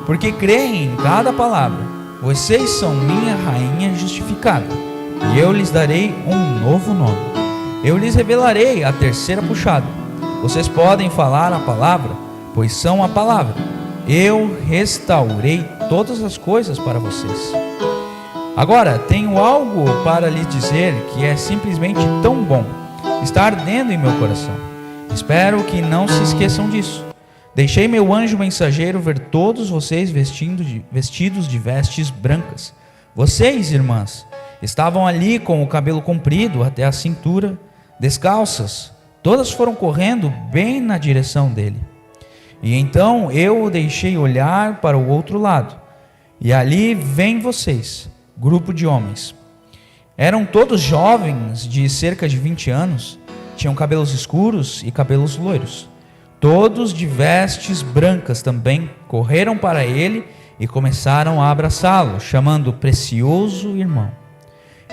porque creem em cada palavra. Vocês são minha rainha justificada, e eu lhes darei um novo nome. Eu lhes revelarei a terceira puxada. Vocês podem falar a palavra, pois são a palavra. Eu restaurei todas as coisas para vocês. Agora, tenho algo para lhes dizer que é simplesmente tão bom. Está ardendo em meu coração. Espero que não se esqueçam disso. Deixei meu anjo mensageiro ver todos vocês vestidos de vestes brancas. Vocês, irmãs, estavam ali com o cabelo comprido até a cintura, descalças. Todas foram correndo bem na direção dele. E então eu o deixei olhar para o outro lado. E ali vêm vocês, grupo de homens. Eram todos jovens de cerca de 20 anos. Tinham cabelos escuros e cabelos loiros. Todos de vestes brancas também correram para ele e começaram a abraçá-lo, chamando precioso irmão.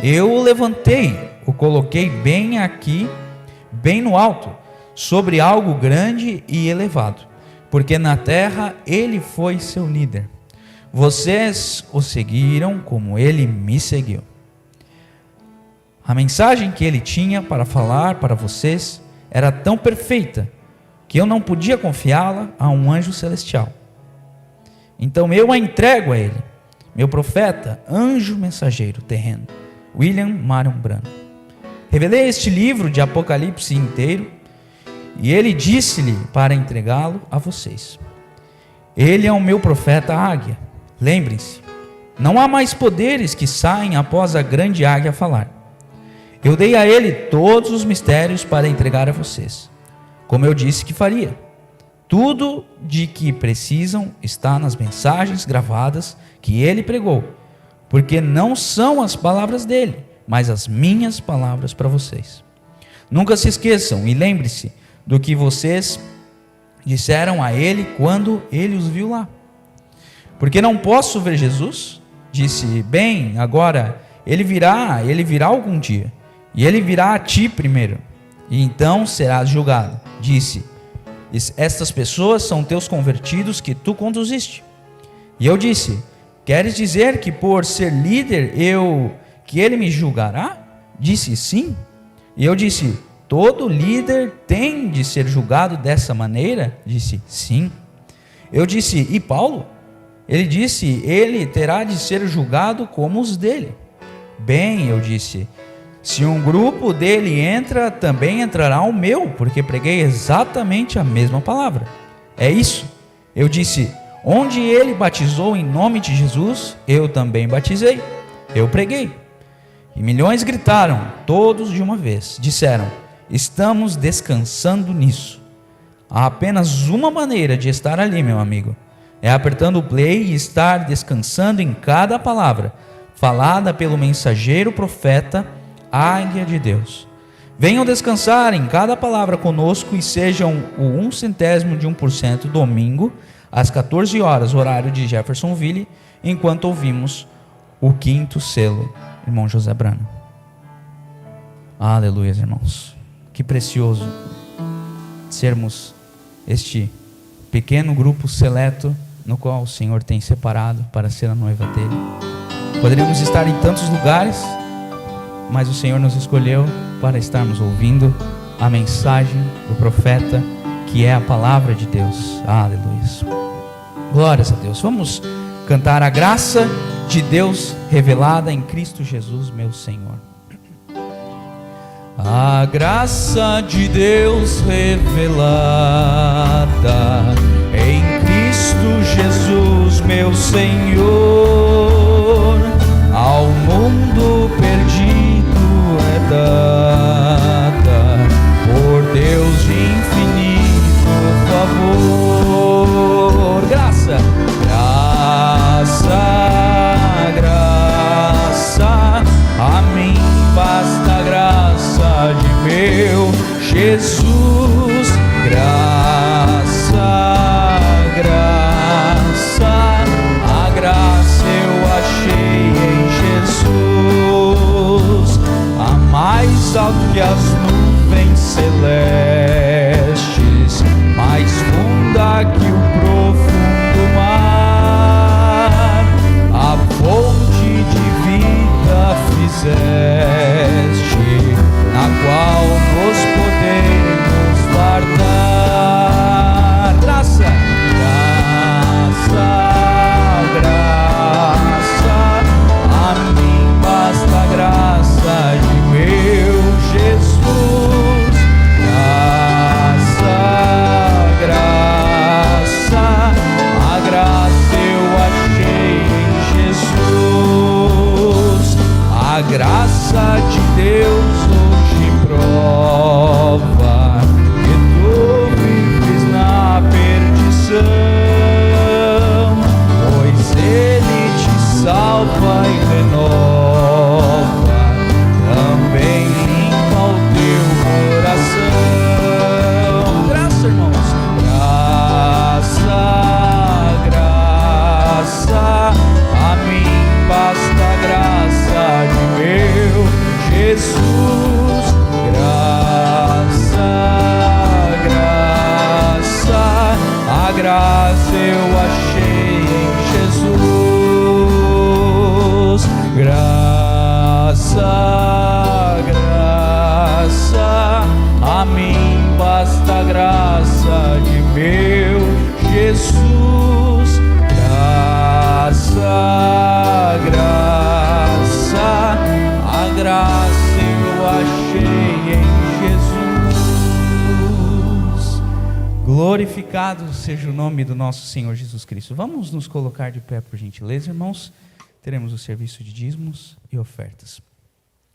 Eu o levantei, o coloquei bem aqui, bem no alto, sobre algo grande e elevado, porque na terra ele foi seu líder. Vocês o seguiram como ele me seguiu. A mensagem que ele tinha para falar para vocês era tão perfeita que eu não podia confiá-la a um anjo celestial. Então eu a entrego a ele, meu profeta, anjo mensageiro terreno, William Marion Branham. Revelei este livro de Apocalipse inteiro e ele disse-lhe para entregá-lo a vocês. Ele é o meu profeta águia. Lembrem-se, não há mais poderes que saem após a grande águia falar. Eu dei a ele todos os mistérios para entregar a vocês, como eu disse que faria. Tudo de que precisam está nas mensagens gravadas que ele pregou, porque não são as palavras dele, mas as minhas palavras para vocês. Nunca se esqueçam e lembre-se do que vocês disseram a ele quando ele os viu lá. Porque não posso ver Jesus? Disse, bem, agora ele virá algum dia, e ele virá a ti primeiro, e então serás julgado. Disse, estas pessoas são teus convertidos que tu conduziste. E eu disse, queres dizer que por ser líder que ele me julgará? Disse, sim. E eu disse, todo líder tem de ser julgado dessa maneira? Disse, sim. Eu disse, e Paulo? Ele disse, ele terá de ser julgado como os dele. Bem, eu disse, se um grupo dele entra, também entrará o meu, porque preguei exatamente a mesma palavra. É isso. Eu disse, onde ele batizou em nome de Jesus, eu também batizei. Eu preguei. E milhões gritaram, todos de uma vez. Disseram, estamos descansando nisso. Há apenas uma maneira de estar ali, meu amigo. É apertando o play e estar descansando em cada palavra, falada pelo mensageiro profeta, águia de Deus. Venham descansar em cada palavra conosco e sejam o 0,01% domingo, às 14 horas, horário de Jeffersonville, enquanto ouvimos o quinto selo, irmão José Branham. Aleluia, irmãos. Que precioso sermos este pequeno grupo seleto no qual o Senhor tem separado para ser a noiva dele. Poderíamos estar em tantos lugares, mas o Senhor nos escolheu para estarmos ouvindo a mensagem do profeta, que é a palavra de Deus. Aleluia. Glórias a Deus. Vamos cantar a graça de Deus revelada em Cristo Jesus, meu Senhor. A graça de Deus revelada em Cristo Jesus, meu Senhor, ao mundo perdido é dada por Deus de infinito favor. Graça, graça, a mim basta a graça de meu Jesus. Graça, a graça eu achei em Jesus, a mais alto que as nuvens celestes, mais funda que o profundo mar. graça de Deus hoje prova que tu vives na perdição, pois Ele te salva e renova, também limpa o teu coração. Graça, irmãos, graça, graça, a mim basta a graça de meu Jesus. Graça, graça, a graça eu achei em Jesus. Graça, graça, a mim basta a graça de meu Jesus. Graça, graça, a graça eu achei em Jesus. Glorificado seja o nome do nosso Senhor Jesus Cristo. Vamos nos colocar de pé, por gentileza, irmãos. Teremos o serviço de dízimos e ofertas.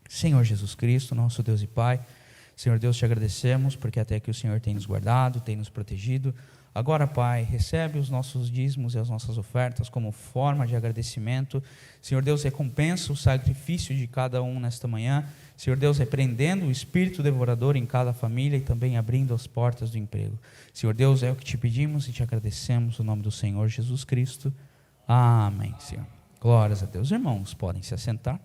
Senhor Jesus Cristo, nosso Deus e Pai, Senhor Deus, te agradecemos porque até que o Senhor tem nos guardado, tem nos protegido. Agora, Pai, recebe os nossos dízimos e as nossas ofertas como forma de agradecimento. Senhor Deus, recompensa o sacrifício de cada um nesta manhã. Senhor Deus, repreendendo o espírito devorador em cada família e também abrindo as portas do emprego. Senhor Deus, é o que te pedimos e te agradecemos no nome do Senhor Jesus Cristo. Amém, Senhor. Glórias a Deus. Irmãos, podem se assentar.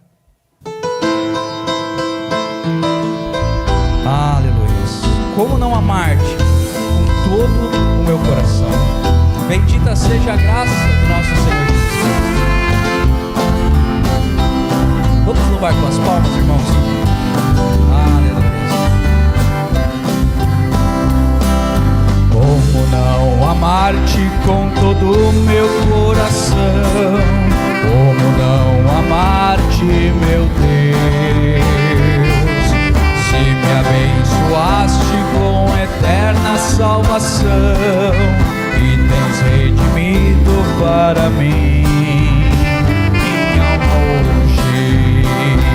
Aleluia. Como não amar-te com todo o meu coração? Bendita seja a graça do nosso Senhor Jesus Cristo. Vamos louvar com as palmas, irmãos. Aleluia. Como não amar-te com todo o meu coração? Como não amar-te, meu Deus? Se me abençoaste com eterna salvação e tens redimido para mim minha alma hoje.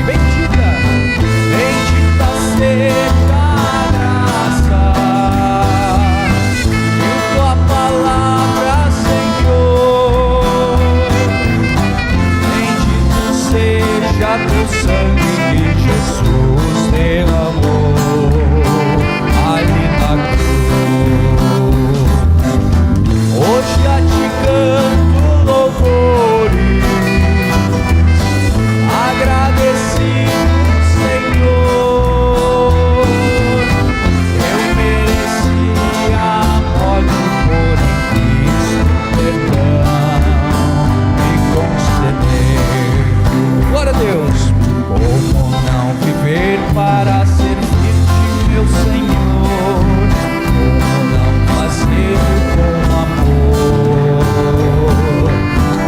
Bendita, bendita seja a graça de tua palavra, Senhor. Bendito seja teu sangue que Jesus derramou ali na cruz. Hoje a ti canto louvores, agradecido, Senhor. Eu merecia a morte, porém Cristo perdão me concedeu. Glória a Deus. Como não viver para servir-te, meu Senhor? Como não fazer com amor?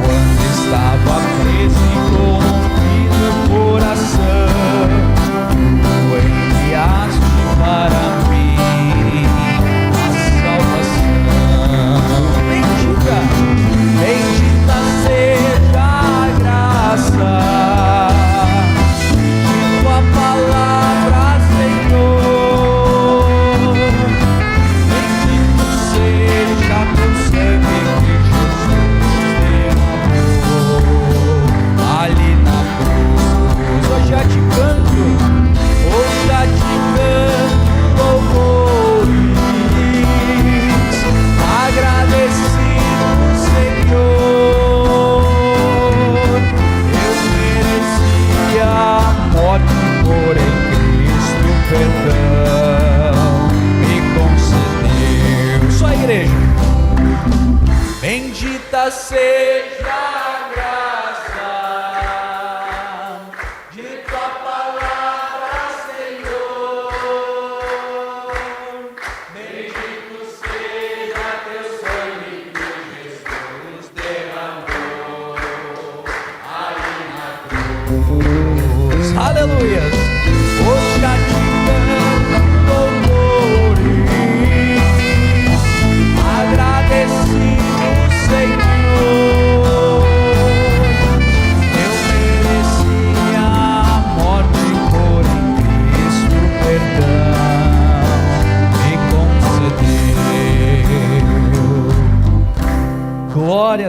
Quando estava preso e corrompido o coração, tu enviaste para mim a salvação. Bendita, bendita seja a graça de tua palavra, Senhor. Bendito seja teu sangue que Jesus derramou ali na cruz. Hoje a te canto, hoje a te canto louvores, agradecido, Senhor. Eu merecia a morte, porém Cristo perdão me concedeu. Só a igreja. Bendita seja a graça de tua palavra, Senhor. Bendito seja teu sangue que Jesus derramou ali na cruz. Aleluia. Hoje a ti canto louvores, agradecido, Senhor. Eu merecia a morte,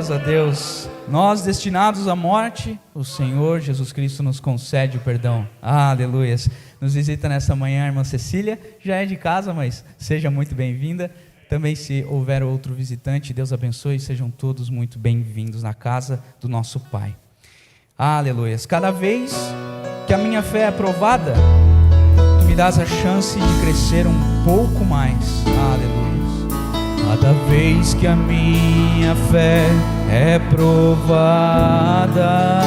Glórias a Deus. Nós destinados à morte, o Senhor Jesus Cristo nos concede o perdão. Aleluias. Nos visita nessa manhã a irmã Cecília, já é de casa, mas seja muito bem-vinda. Também, se houver outro visitante, Deus abençoe, sejam todos muito bem-vindos na casa do nosso Pai. Aleluias. Cada vez que a minha fé é provada, Tu me dás a chance de crescer um pouco mais. Aleluias. Cada vez que a minha fé é provada,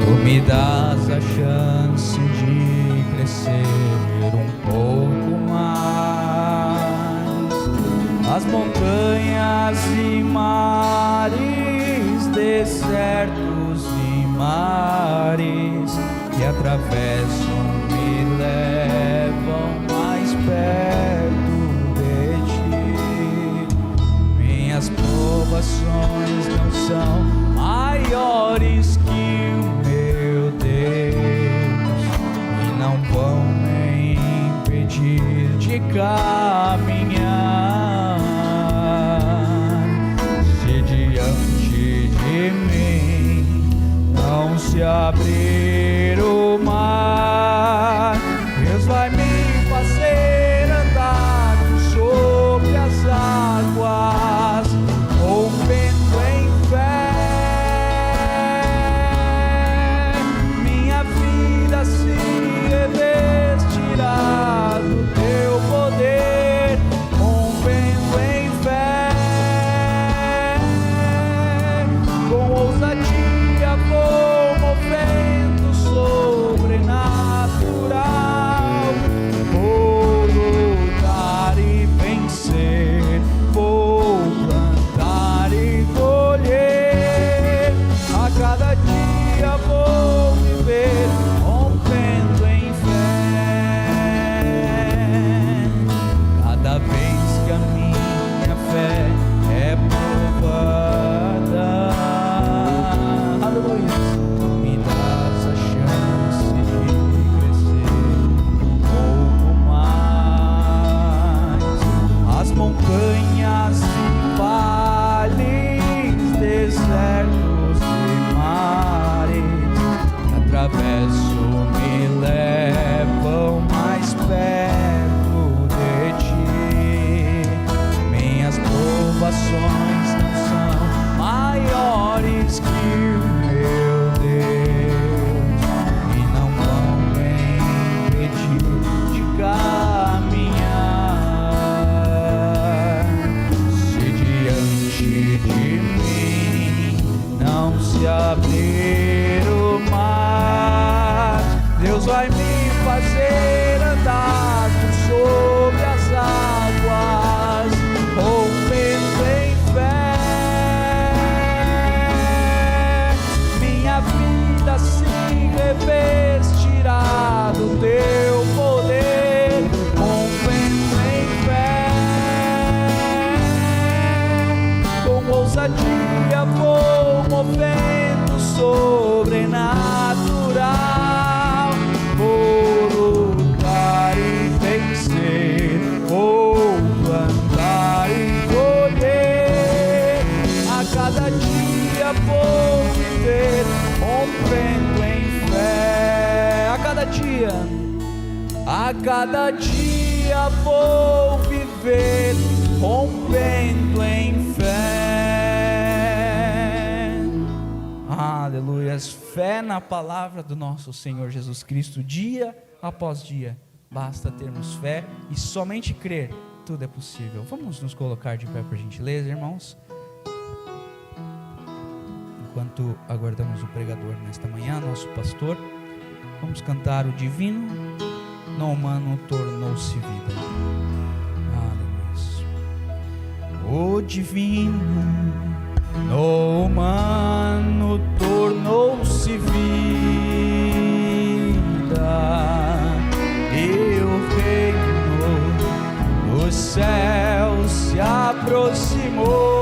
Tu me dás a chance de crescer um pouco mais. As montanhas e mares, desertos e mares que atravessam me levam mais perto. As provações não são maiores que o meu Deus e não vão me impedir de caminhar. Se diante de mim não se abrir o mar, Deus vai me fazer andar sobre as águas, rompendo em fé. Minha vida se revestirá do Teu poder, rompendo em fé. Com ousadia como o vento sobrenatural, vou lutar e vencer, vou plantar e colher. A cada dia vou viver rompendo em fé. Cada vez que a minha fé é provada, aleluia, Tu me dás a chance de crescer um pouco mais. As montanhas e vales, desertos e mares que atravesso me levam mais perto de Ti. Minhas provações não são maiores que o meu Deus e não vão me impedir de caminhar. Se diante de mim não se abrir o mar, Deus vai me fazer andar por sobre as águas, rompendo em fé. Minha vida se revestirá do Teu poder, rompendo em fé. Com ousadia vou movendo sobrenatural, vou lutar e vencer, vou plantar e colher. A cada dia vou viver rompendo em fé. A cada dia vou viver rompendo em fé. Aleluias. Fé na palavra do nosso Senhor Jesus Cristo, dia após dia. Basta termos fé e somente crer, tudo é possível. Vamos nos colocar de pé, por gentileza, irmãos. Enquanto aguardamos o pregador nesta manhã, nosso pastor, vamos cantar o divino, no humano tornou-se vida. Aleluia. O divino, no humano tornou-se vida, e o reino dos céus se aproximou.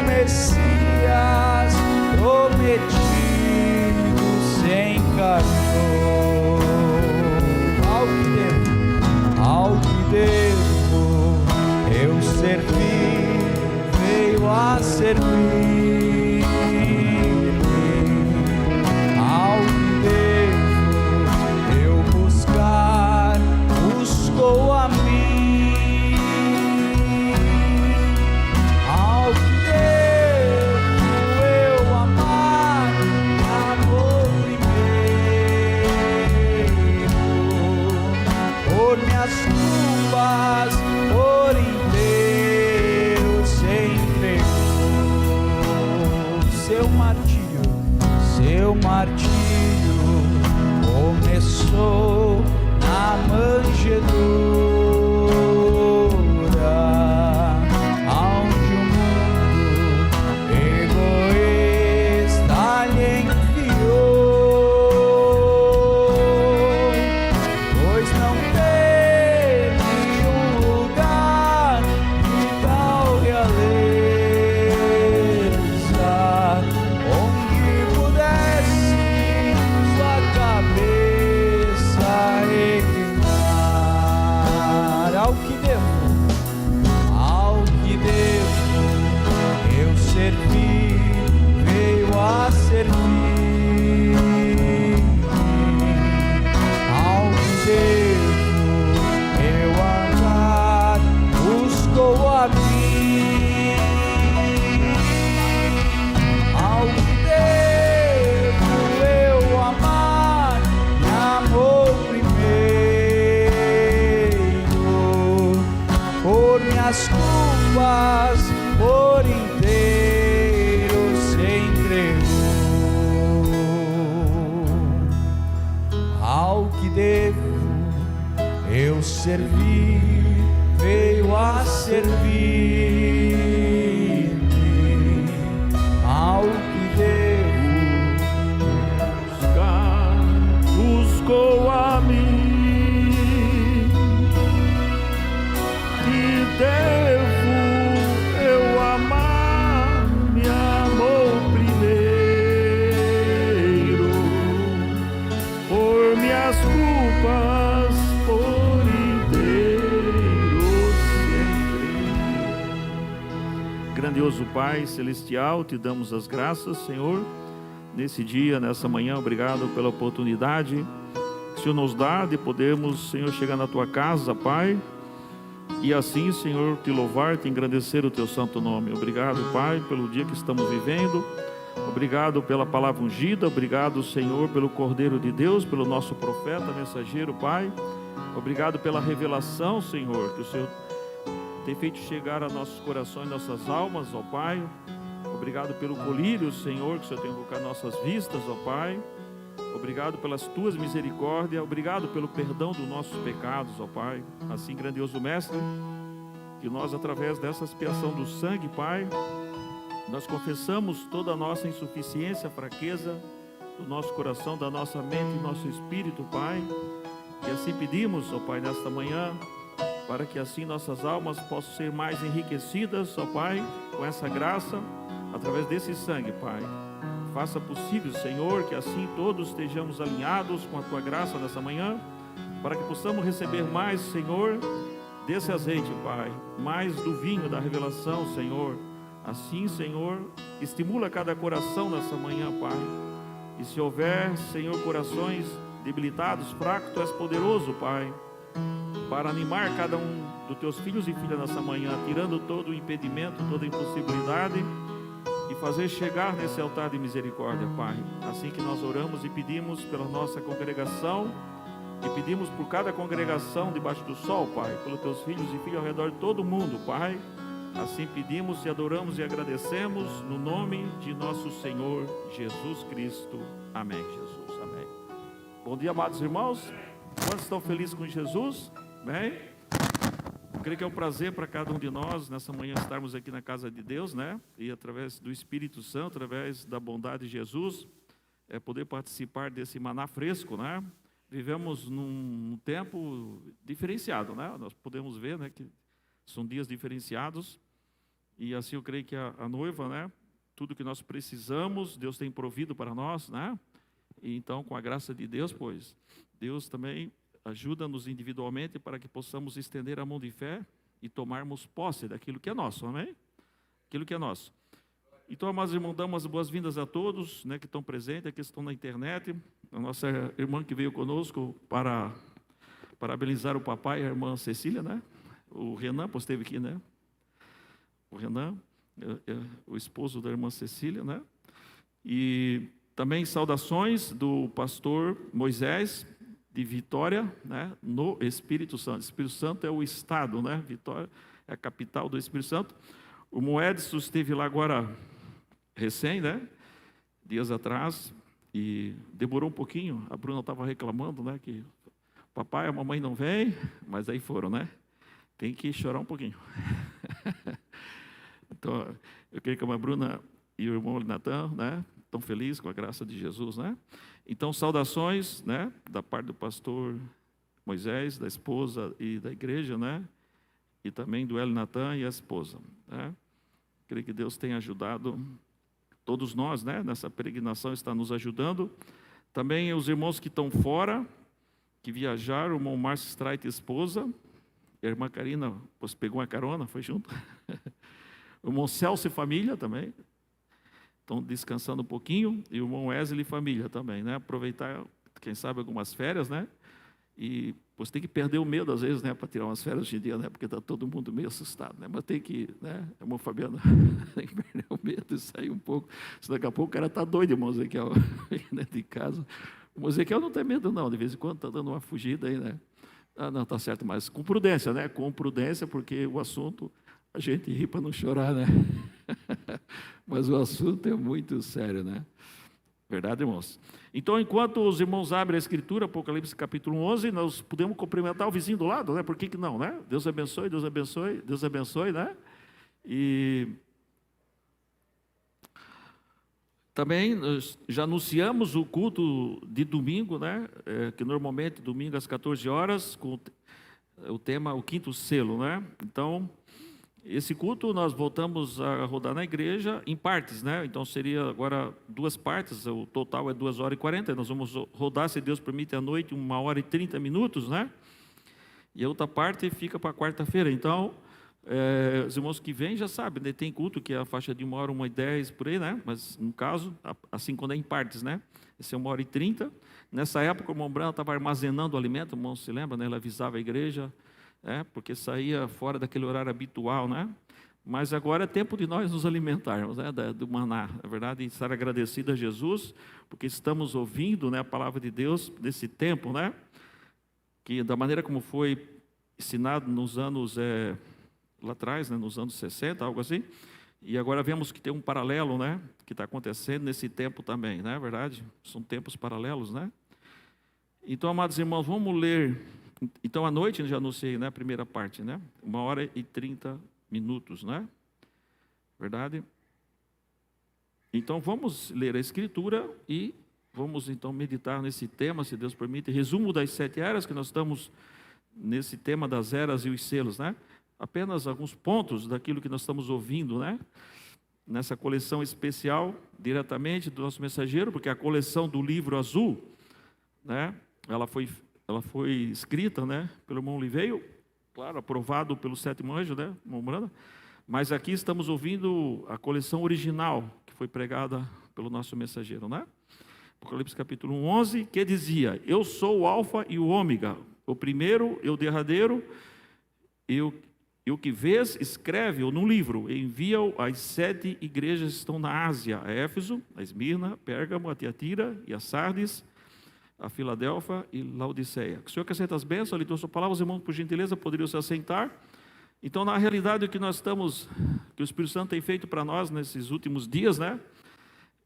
Messias servir, ao que devo eu buscar, buscou a mim, ao que devo eu amar, amor primeiro, por minhas culpas, por inteiro se entregou. Seu martírio começou na manjedoura, aonde o mundo egoísta lhe enviou, pois não teve um lugar de tal realeza onde pudesse sua cabeça reclinar. Ao que devo eu servir, veio a servir, ao que devo eu andar, buscou a mim, ao que devo eu amar, me amou primeiro, por minhas culpas, por inteiro se entregou. Ao que devo eu servir, veio a servir, ao que devo buscar, buscou a mim, que devo eu amar, me amou primeiro, por minhas culpas, por inteiro sempre. Grandioso Pai Celestial, te damos as graças, Senhor, nesse dia, nessa manhã. Obrigado pela oportunidade que o Senhor nos dá de podermos, Senhor, chegar na tua casa, Pai, e assim, Senhor, te louvar, te engrandecer o teu santo nome. Obrigado, Pai, pelo dia que estamos vivendo. Obrigado pela palavra ungida. Obrigado, Senhor, pelo Cordeiro de Deus, pelo nosso profeta, mensageiro, Pai. Obrigado pela revelação, Senhor, que o Senhor tem feito chegar a nossos corações, nossas almas, ó Pai. Obrigado pelo colírio, Senhor, que o Senhor tem invocado nossas vistas, ó Pai. Obrigado pelas tuas misericórdias. Obrigado pelo perdão dos nossos pecados, ó Pai. Assim, grandioso Mestre, que nós, através dessa expiação do sangue, Pai, nós confessamos toda a nossa insuficiência, fraqueza do nosso coração, da nossa mente e nosso espírito, Pai. E assim pedimos, ó Pai, nesta manhã, para que assim nossas almas possam ser mais enriquecidas, ó Pai, com essa graça, através desse sangue, Pai. Faça possível, Senhor, que assim todos estejamos alinhados com a tua graça nessa manhã, para que possamos receber mais, Senhor, desse azeite, Pai, mais do vinho da revelação, Senhor. Assim, Senhor, estimula cada coração nessa manhã, Pai. E se houver, Senhor, corações debilitados, fracos, tu és poderoso, Pai, para animar cada um dos teus filhos e filhas nessa manhã, tirando todo o impedimento, toda a impossibilidade, e fazer chegar nesse altar de misericórdia, Pai. Assim que nós oramos e pedimos pela nossa congregação, e pedimos por cada congregação debaixo do sol, Pai, pelos teus filhos e filhas ao redor de todo mundo, Pai. Assim pedimos e adoramos e agradecemos no nome de nosso Senhor Jesus Cristo. Amém, Jesus. Amém. Bom dia, amados irmãos. Quantos estão felizes com Jesus? Amém? Eu creio que é um prazer para cada um de nós nessa manhã estarmos aqui na casa de Deus, né? E através do Espírito Santo, através da bondade de Jesus, poder participar desse maná fresco, né? Vivemos num tempo diferenciado, né? Nós podemos ver, né, que são dias diferenciados. E assim eu creio que a noiva, né? Tudo que nós precisamos, Deus tem provido para nós, né? E então, com a graça de Deus, pois, Deus também ajuda-nos individualmente para que possamos estender a mão de fé e tomarmos posse daquilo que é nosso, amém? Aquilo que é nosso. Então, amados irmãos, damos as boas-vindas a todos, né, que estão presentes, que estão na internet. A nossa irmã que veio conosco para parabenizar o papai, a irmã Cecília, né? O Renan, pois esteve aqui, né? O Renan, o esposo da irmã Cecília, né? E também saudações do pastor Moisés, de Vitória, né? No Espírito Santo. Espírito Santo é o estado, né? Vitória é a capital do Espírito Santo. O Moedson esteve lá agora recém, né? Dias atrás, e demorou um pouquinho. A Bruna estava reclamando, né? Que o papai e a mamãe não vêm, mas aí foram, né? Tem que chorar um pouquinho. Então, eu creio que a Bruna e o irmão Natan, né? Estão felizes com a graça de Jesus, né? Então, saudações, né? Da parte do pastor Moisés, da esposa e da igreja, né? E também do Hélio Natan e a esposa, né? Creio que Deus tem ajudado todos nós, né? Nessa peregrinação está nos ajudando. Também os irmãos que estão fora, que viajaram, o irmão Márcio Streit e esposa, e a irmã Karina, pois pegou uma carona, foi junto. O irmão Celso e família também, estão descansando um pouquinho, e o irmão Wesley e família também, né? Aproveitar, quem sabe, algumas férias, né? E você tem que perder o medo, às vezes, né? Para tirar umas férias hoje em dia, né? Porque está todo mundo meio assustado, né? Mas tem que, né? A irmã Fabiana tem que perder o medo e sair um pouco. Senão daqui a pouco o cara está doido, irmão Ezequiel, dentro de casa. O irmão Ezequiel não tem medo, não. De vez em quando está dando uma fugida aí, né? Ah, não, está certo, mas com prudência, né? Com prudência, porque o assunto, a gente ri para não chorar, né? Mas o assunto é muito sério, né? Verdade, irmãos? Então, enquanto os irmãos abrem a Escritura, Apocalipse capítulo 11, nós podemos cumprimentar o vizinho do lado, né? Por que não, né? Deus abençoe, Deus abençoe, Deus abençoe, né? E também nós já anunciamos o culto de domingo, né? Que normalmente domingo às 14 horas, com o tema, o quinto selo, né? Então, esse culto nós voltamos a rodar na igreja em partes, né? Então seria agora 2 partes, o total é 2h40, nós vamos rodar, se Deus permite, à noite, 1h30, né? E a outra parte fica para quarta-feira. Então, os irmãos que vêm já sabem, né? Tem culto que é a faixa de 1h, 1h10, por aí, né? Mas no caso, assim quando é em partes, né? Esse é 1h30. Nessa época, o irmão Branco estava armazenando o alimento, o irmão se lembra, né? Ele avisava a igreja, porque saía fora daquele horário habitual, né? Mas agora é tempo de nós nos alimentarmos, né? Do maná, na verdade, e estar agradecido a Jesus, porque estamos ouvindo, né, a palavra de Deus nesse tempo, né? Que da maneira como foi ensinado nos anos lá atrás, né, nos anos 60, algo assim, e agora vemos que tem um paralelo, né, que está acontecendo nesse tempo também, não é verdade? São tempos paralelos, né? Então, amados irmãos, vamos ler. Então, à noite, eu já anunciei, né, a primeira parte, né? 1h30, né? Verdade? Então, vamos ler a Escritura e vamos, então, meditar nesse tema, se Deus permite. Resumo das 7 eras, que nós estamos nesse tema das eras e os selos, né? Apenas alguns pontos daquilo que nós estamos ouvindo, né? Nessa coleção especial, diretamente do nosso mensageiro, porque a coleção do livro azul, né? Ela foi escrita, né, pelo irmão Oliveira, claro, aprovado pelo 7º anjo, né, irmão Branda, mas aqui estamos ouvindo a coleção original, que foi pregada pelo nosso mensageiro, né? Apocalipse capítulo 11, que dizia: eu sou o alfa e o ômega, o primeiro e o derradeiro, e o que vês, escreve-o num livro, e envia-o às 7 igrejas que estão na Ásia, a Éfeso, a Esmirna, a Pérgamo, a Tiatira e a Sardes, a Filadélfia e Laodiceia. Que o Senhor acrescenta as bênçãos, a leitura da sua palavra, os irmãos, por gentileza, poderiam se assentar. Então, na realidade, o que nós estamos, que o Espírito Santo tem feito para nós nesses últimos dias, né?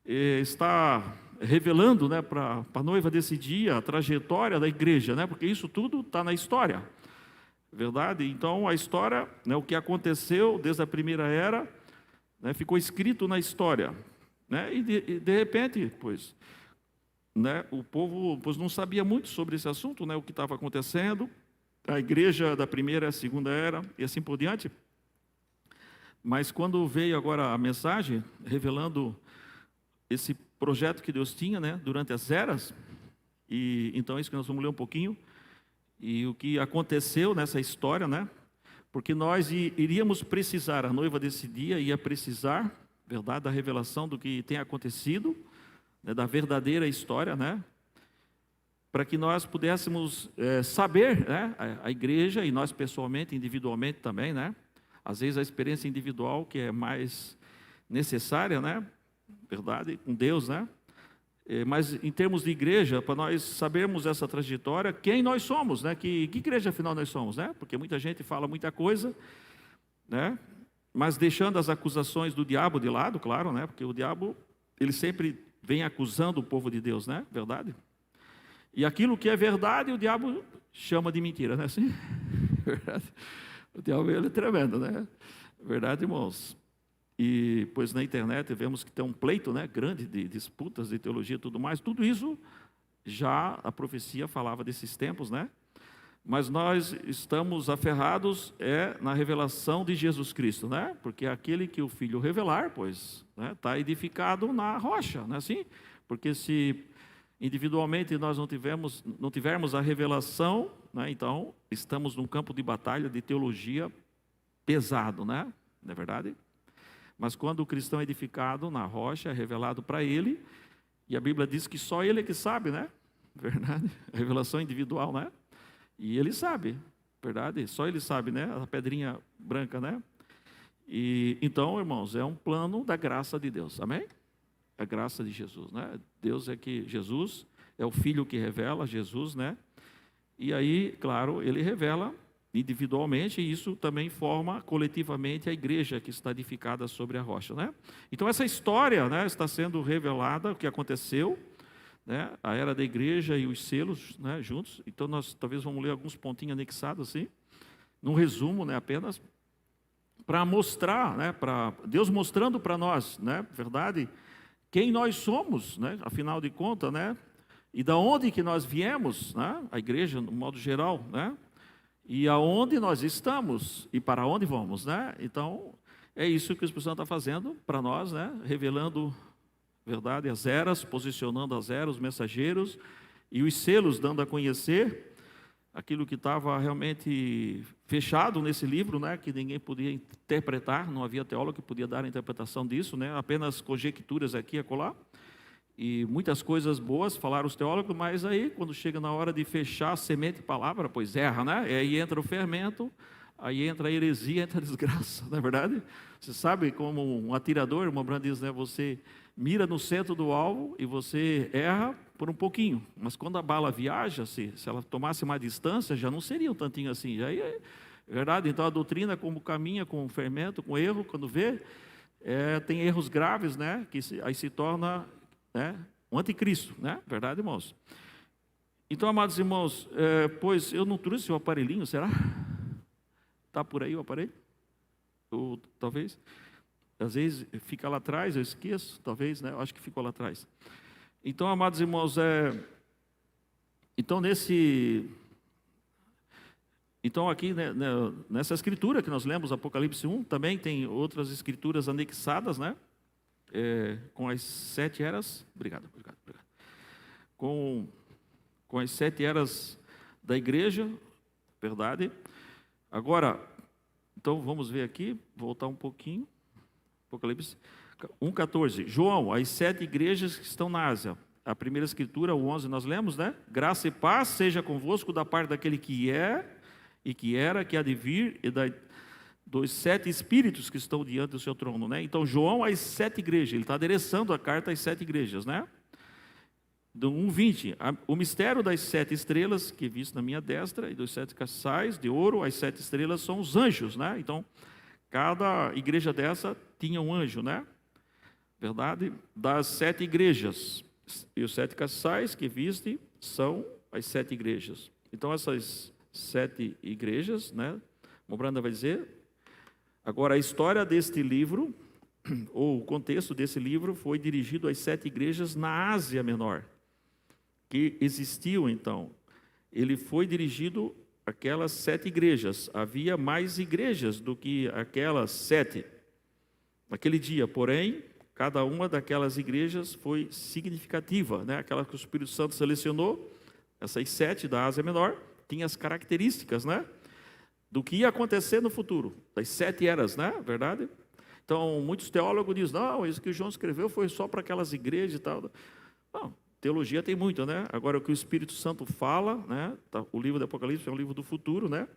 Está revelando, né, para a noiva desse dia, a trajetória da igreja, né? Porque isso tudo está na história. Verdade? Então, a história, né, o que aconteceu desde a primeira era, né, ficou escrito na história. Né? E de repente, pois, né, o povo não sabia muito sobre esse assunto, né, o que estava acontecendo, a igreja da primeira e a segunda era, e assim por diante. Mas quando veio agora a mensagem, revelando esse projeto que Deus tinha, né, durante as eras, e então é isso que nós vamos ler um pouquinho, e o que aconteceu nessa história, né, porque nós iríamos precisar, a noiva desse dia ia precisar, verdade, da revelação do que tem acontecido, né, da verdadeira história, né? Para que nós pudéssemos saber, né, a igreja e nós pessoalmente, individualmente também, né? Às vezes a experiência individual que é mais necessária, né? Verdade, com Deus, né? Mas em termos de igreja, para nós sabermos essa trajetória, quem nós somos, né? Que igreja afinal nós somos, né? Porque muita gente fala muita coisa, né? Mas deixando as acusações do diabo de lado, claro, né? Porque o diabo, ele sempre vem acusando o povo de Deus, né? Verdade? E aquilo que é verdade, o diabo chama de mentira, né? Assim? Verdade? O diabo, ele é tremendo, né? Verdade, irmãos? E, pois, na internet vemos que tem um pleito, né, grande de disputas de teologia e tudo mais. Tudo isso, já a profecia falava desses tempos, né? Mas nós estamos aferrados na revelação de Jesus Cristo, né? Porque aquele que o Filho revelar, pois, né, está edificado na rocha, não é assim? Porque se individualmente nós não tivermos a revelação, né, então estamos num campo de batalha de teologia pesado, né? Não é verdade? Mas quando o cristão é edificado na rocha, é revelado para ele, e a Bíblia diz que só ele é que sabe, né? Verdade? A revelação individual, né? E ele sabe, verdade? Só ele sabe, né? A pedrinha branca, né? E então, irmãos, é um plano da graça de Deus, amém? A graça de Jesus, né? Jesus é o Filho que revela, Jesus, né? E aí, claro, ele revela individualmente, e isso também forma coletivamente a igreja que está edificada sobre a rocha, né? Então essa história, né, está sendo revelada, o que aconteceu, né, a era da igreja e os selos, né, juntos. Então nós talvez vamos ler alguns pontinhos anexados assim, num resumo, né, apenas para mostrar, né, para Deus mostrando para nós, né, verdade, quem nós somos, né, afinal de contas, né, e da onde que nós viemos, né, a igreja no modo geral, né? E aonde nós estamos e para onde vamos, né? Então, é isso que o Espírito Santo está fazendo para nós, né? Revelando, verdade, as eras, posicionando as eras, os mensageiros e os selos, dando a conhecer aquilo que estava realmente fechado nesse livro, né? Que ninguém podia interpretar, não havia teólogo que podia dar a interpretação disso, né? Apenas conjecturas aqui e acolá. E muitas coisas boas falaram os teólogos, mas aí quando chega na hora de fechar semente e palavra, pois erra, né? E aí entra o fermento, aí entra a heresia, entra a desgraça, não é verdade? Você sabe como um atirador, o Brand diz, né? Você mira no centro do alvo e você erra por um pouquinho, mas quando a bala viaja, se ela tomasse mais distância, já não seria um tantinho assim, já é verdade? Então a doutrina como caminha com fermento, com erro, quando vê, tem erros graves, né? Que aí se torna... né? O anticristo, né? Verdade, irmãos? Então, amados irmãos, pois eu não trouxe o aparelhinho, será? Está por aí o aparelho? Ou talvez? Às vezes fica lá atrás, eu esqueço, talvez, né? Eu acho que ficou lá atrás. Então, amados irmãos, então aqui, né, nessa escritura que nós lemos, Apocalipse 1, também tem outras escrituras anexadas, né? Com as 7 eras, obrigado. Com as 7 eras da igreja, verdade? Agora, então vamos ver aqui, voltar um pouquinho, Apocalipse 1,14. João, as 7 igrejas que estão na Ásia. A primeira escritura, o 11, nós lemos, né? Graça e paz seja convosco da parte daquele que é, e que era, que há de vir, e dos 7 espíritos que estão diante do seu trono, né? Então, João, as 7 igrejas, ele está adereçando a carta às 7 igrejas, né? Do 1,20, o mistério das 7 estrelas, que é visto na minha destra, e dos 7 castiçais de ouro, as 7 estrelas são os anjos, né? Então, cada igreja dessa tinha um anjo, né? Verdade? Das 7 igrejas, e os 7 castiçais que viste são as 7 igrejas. Então, essas 7 igrejas, né? O Branda vai dizer. Agora, a história deste livro, ou o contexto desse livro, foi dirigido às 7 igrejas na Ásia Menor, que existiam então. Ele foi dirigido àquelas 7 igrejas. Havia mais igrejas do que aquelas 7. Naquele dia, porém, cada uma daquelas igrejas foi significativa, né? Aquela que o Espírito Santo selecionou, essas 7 da Ásia Menor, tinha as características, né? Do que ia acontecer no futuro, das 7 eras, né? Verdade? Então, muitos teólogos dizem, não, isso que o João escreveu foi só para aquelas igrejas e tal. Não, teologia tem muito, né? Agora, o que o Espírito Santo fala, né? O livro do Apocalipse é um livro do futuro, né?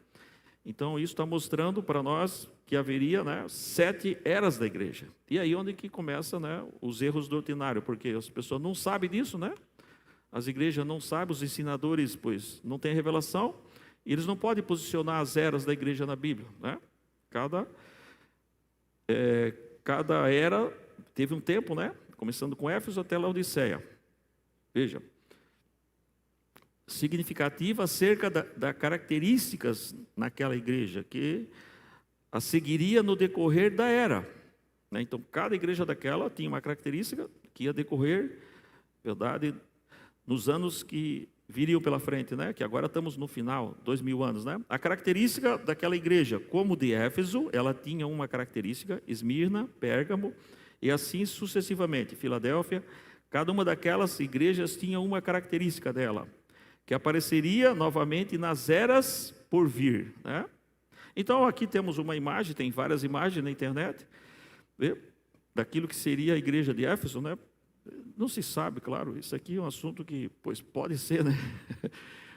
Então, isso está mostrando para nós que haveria, né, 7 eras da igreja. E aí onde que começa, né, os erros doutrinários, porque as pessoas não sabem disso, né? As igrejas não sabem, os ensinadores, pois, não têm revelação, e eles não podem posicionar as eras da igreja na Bíblia, né? Cada era teve um tempo, né? Começando com Éfeso até Laodiceia. Veja, significativa acerca das características naquela igreja, que a seguiria no decorrer da era, né? Então, cada igreja daquela tinha uma característica que ia decorrer, verdade, nos anos que viriam pela frente, né? Que agora estamos no final, 2000 anos, né? A característica daquela igreja, como de Éfeso, ela tinha uma característica, Esmirna, Pérgamo, e assim sucessivamente, Filadélfia. Cada uma daquelas igrejas tinha uma característica dela, que apareceria novamente nas eras por vir, né? Então, aqui temos uma imagem, tem várias imagens na internet, daquilo que seria a igreja de Éfeso, né? Não se sabe, claro, isso aqui é um assunto que, pois, pode ser, né?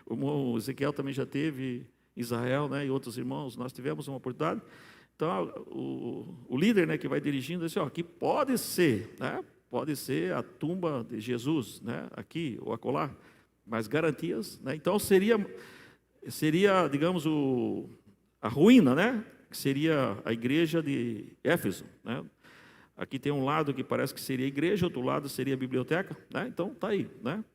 O irmão Ezequiel também já teve Israel, né? E outros irmãos, nós tivemos uma oportunidade. Então, o líder, né, que vai dirigindo, disse, ó, que pode ser, né? Pode ser a tumba de Jesus, né? Aqui ou acolá, mas garantias, né? Então, seria, digamos, a ruína, né? Que seria a igreja de Éfeso, né? Aqui tem um lado que parece que seria a igreja, outro lado seria a biblioteca, né? Então, está aí, né?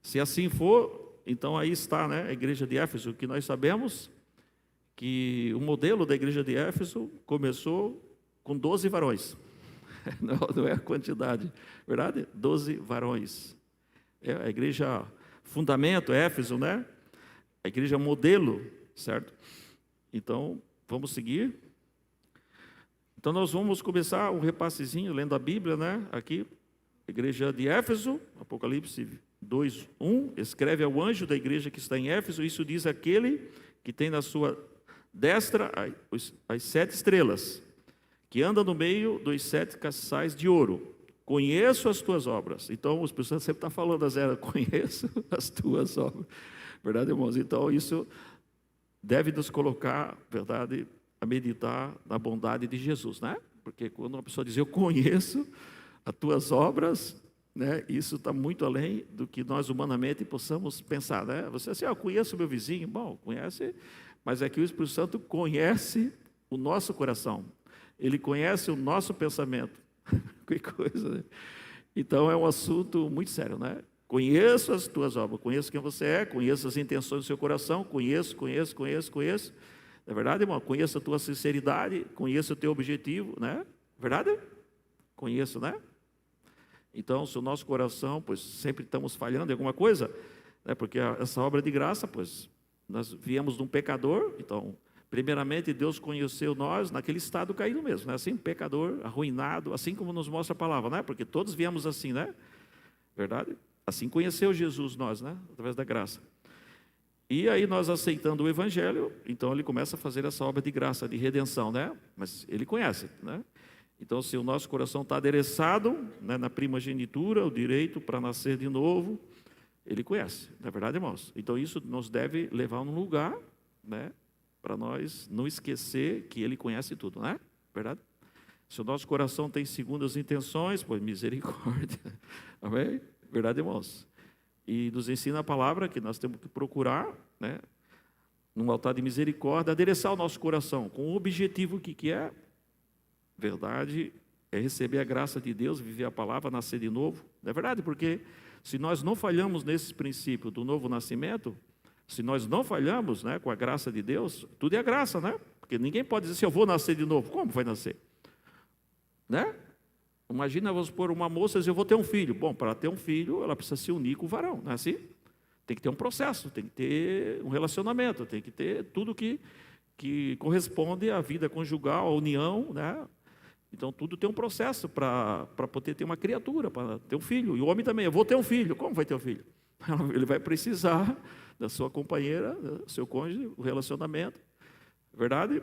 Se assim for, então aí está, né, a igreja de Éfeso, que nós sabemos que o modelo da igreja de Éfeso começou com 12 varões. Não é a quantidade, verdade? 12 varões. É a igreja fundamento, Éfeso, né? A igreja modelo, certo? Então, vamos seguir. Então, nós vamos começar um repassezinho, lendo a Bíblia, né? Aqui, igreja de Éfeso, Apocalipse 2:1, escreve ao anjo da igreja que está em Éfeso, isso diz aquele que tem na sua destra as 7 estrelas, que anda no meio dos 7 castiçais de ouro. Conheço as tuas obras. Então, os pessoas sempre estão falando conheço as tuas obras. Verdade, irmãos? Então, isso deve nos colocar, verdade, a meditar na bondade de Jesus, né? Porque quando uma pessoa diz, eu conheço as tuas obras, né? Isso está muito além do que nós humanamente possamos pensar, né? Você assim, eu conheço o meu vizinho, bom, conhece, mas é que o Espírito Santo conhece o nosso coração, ele conhece o nosso pensamento, que coisa, né? Então é um assunto muito sério, né? Conheço as tuas obras, conheço quem você é, conheço as intenções do seu coração, conheço. Não é verdade, irmão? Conheço a tua sinceridade, conheço o teu objetivo, né? Verdade? Conheço, né? Então, se o nosso coração, pois sempre estamos falhando em alguma coisa, né? Porque essa obra de graça, pois nós viemos de um pecador, então, primeiramente Deus conheceu nós naquele estado caído mesmo, né? Assim, pecador, arruinado, assim como nos mostra a palavra, né? Porque todos viemos assim, né? Verdade? Assim conheceu Jesus nós, né? Através da graça. E aí nós aceitando o Evangelho, então ele começa a fazer essa obra de graça, de redenção, né? Mas ele conhece, né? Então se o nosso coração está adereçado, né, na primogenitura, o direito para nascer de novo, ele conhece, não é verdade, irmãos? Então isso nos deve levar a um lugar, né? Para nós não esquecer que ele conhece tudo, né? Verdade? Se o nosso coração tem segundas intenções, pois misericórdia. Amém? Verdade, irmãos? E nos ensina a palavra que nós temos que procurar, né, num altar de misericórdia, adereçar o nosso coração com o objetivo que é, verdade, é receber a graça de Deus, viver a palavra, nascer de novo. Não é verdade? Porque se nós não falhamos nesse princípio do novo nascimento, se nós não falhamos, né, com a graça de Deus, tudo é graça, né? Porque ninguém pode dizer assim, eu vou nascer de novo. Como vai nascer? Né? Imagina, vamos supor, uma moça diz, eu vou ter um filho. Bom, para ter um filho, ela precisa se unir com o varão, não é assim? Tem que ter um processo, tem que ter um relacionamento, tem que ter tudo que corresponde à vida conjugal, à união, né? Então, tudo tem um processo para poder ter uma criatura, para ter um filho. E o homem também, eu vou ter um filho. Como vai ter um filho? Ele vai precisar da sua companheira, do seu cônjuge, o relacionamento. Verdade?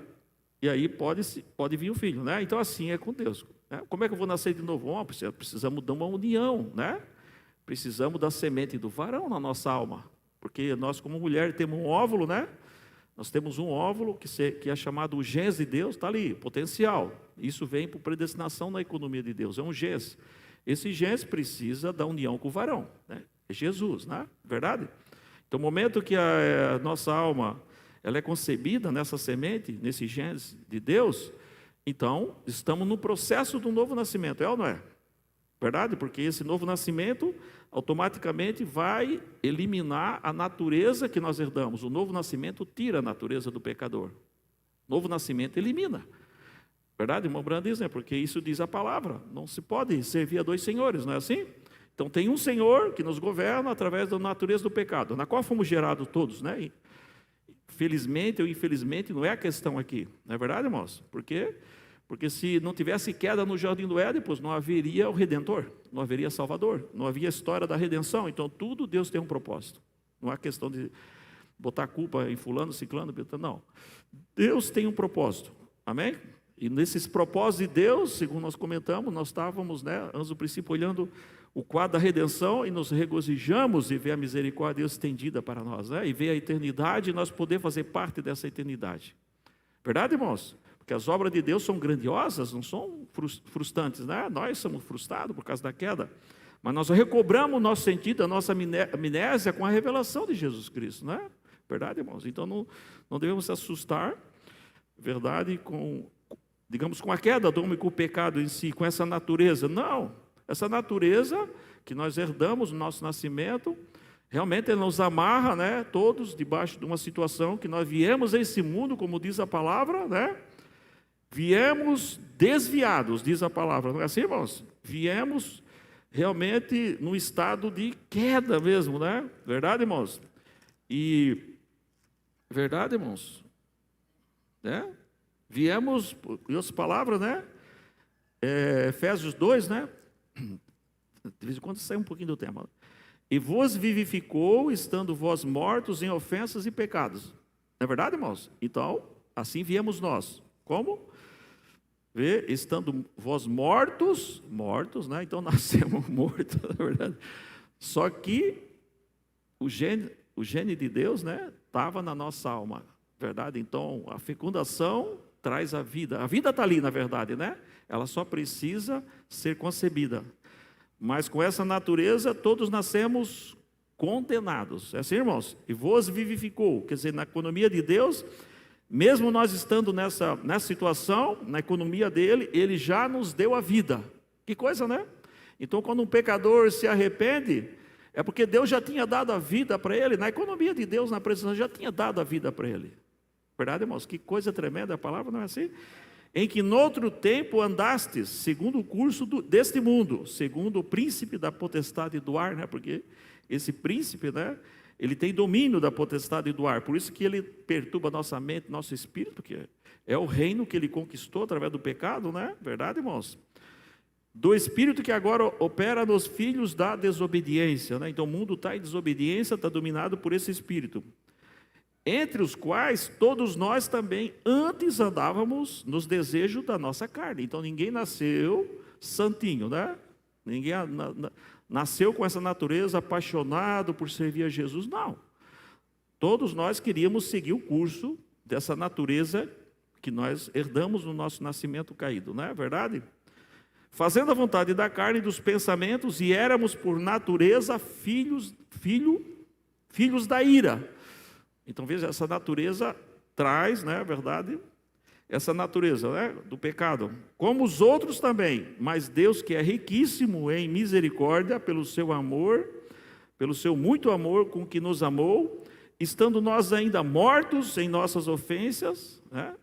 e aí pode vir o filho, né? Então assim é com Deus, né? Como é que eu vou nascer de novo? Precisamos de uma união, né? Precisamos da semente do varão na nossa alma, porque nós como mulher temos um óvulo, né? Nós temos um óvulo que é chamado o gens de Deus, está ali, potencial. Isso vem por predestinação na economia de Deus, é um gens. Esse gens precisa da união com o varão, né? É Jesus, né? Verdade? Então, no momento que a nossa alma ela é concebida nessa semente, nesse gens de Deus, então estamos no processo do novo nascimento, é ou não é? Verdade? Porque esse novo nascimento automaticamente vai eliminar a natureza que nós herdamos. O novo nascimento tira a natureza do pecador. O novo nascimento elimina. Verdade, irmão Brando diz, né? Porque isso diz a palavra. Não se pode servir a dois senhores, não é assim? Então tem um Senhor que nos governa através da natureza do pecado, na qual fomos gerados todos, né? Felizmente ou infelizmente não é a questão aqui, não é verdade, irmãos? Por quê? Porque se não tivesse queda no jardim do Éden, pois não haveria o Redentor, não haveria Salvador, não havia história da redenção. Então tudo Deus tem um propósito. Não há questão de botar culpa em fulano, ciclano, não. Deus tem um propósito, amém? E nesses propósitos de Deus, segundo nós comentamos, nós estávamos, né, antes do princípio, olhando o quadro da redenção e nos regozijamos e ver a misericórdia de Deus estendida para nós, né? E ver a eternidade e nós poder fazer parte dessa eternidade. Verdade, irmãos? Porque as obras de Deus são grandiosas, não são frustrantes, né? Nós somos frustrados por causa da queda, mas nós recobramos o nosso sentido, a nossa amnésia com a revelação de Jesus Cristo, né? Verdade, irmãos? Então não devemos se assustar, verdade, digamos, com a queda do homem, com o pecado em si, com essa natureza. Não, essa natureza que nós herdamos no nosso nascimento, realmente ele nos amarra, né, todos debaixo de uma situação que nós viemos a esse mundo, como diz a palavra, né? Viemos desviados, diz a palavra, não é assim, irmãos? Viemos realmente num estado de queda mesmo, né? Verdade, irmãos? Verdade, irmãos? Né? Viemos, em outras palavras, né? Efésios 2, né? De vez em quando sai um pouquinho do tema. E vos vivificou, estando vós mortos em ofensas e pecados. Não é verdade, irmãos? Então, assim viemos nós. Como? Vê, estando vós mortos, né? Então nascemos mortos, na verdade. Só que o gene de Deus, né, estava na nossa alma, verdade? Então a fecundação traz a vida. A vida está ali, na verdade, né? Ela só precisa ser concebida. Mas com essa natureza todos nascemos condenados. É assim, irmãos? E vos vivificou, quer dizer, na economia de Deus, mesmo nós estando nessa situação, na economia dele, ele já nos deu a vida. Que coisa, né? Então, quando um pecador se arrepende, é porque Deus já tinha dado a vida para ele. Na economia de Deus, na presença, já tinha dado a vida para ele. Verdade, irmãos? Que coisa tremenda a palavra, não é assim? Em que noutro tempo andastes, segundo o curso deste mundo, segundo o príncipe da potestade do ar, né? Porque esse príncipe, né, ele tem domínio da potestade do ar, por isso que ele perturba nossa mente, nosso espírito, porque é o reino que ele conquistou através do pecado, né? Verdade, irmãos? Do espírito que agora opera nos filhos da desobediência, né? Então o mundo está em desobediência, está dominado por esse espírito, entre os quais todos nós também antes andávamos nos desejos da nossa carne. Então ninguém nasceu santinho, né? Ninguém nasceu com essa natureza apaixonado por servir a Jesus, não. Todos nós queríamos seguir o curso dessa natureza que nós herdamos no nosso nascimento caído, não é verdade? Fazendo a vontade da carne e dos pensamentos, e éramos por natureza filhos da ira. Então veja, essa natureza traz, né, verdade? Essa natureza, né, do pecado, como os outros também, mas Deus, que é riquíssimo em misericórdia, pelo seu amor, pelo seu muito amor com que nos amou, estando nós ainda mortos em nossas ofensas, né,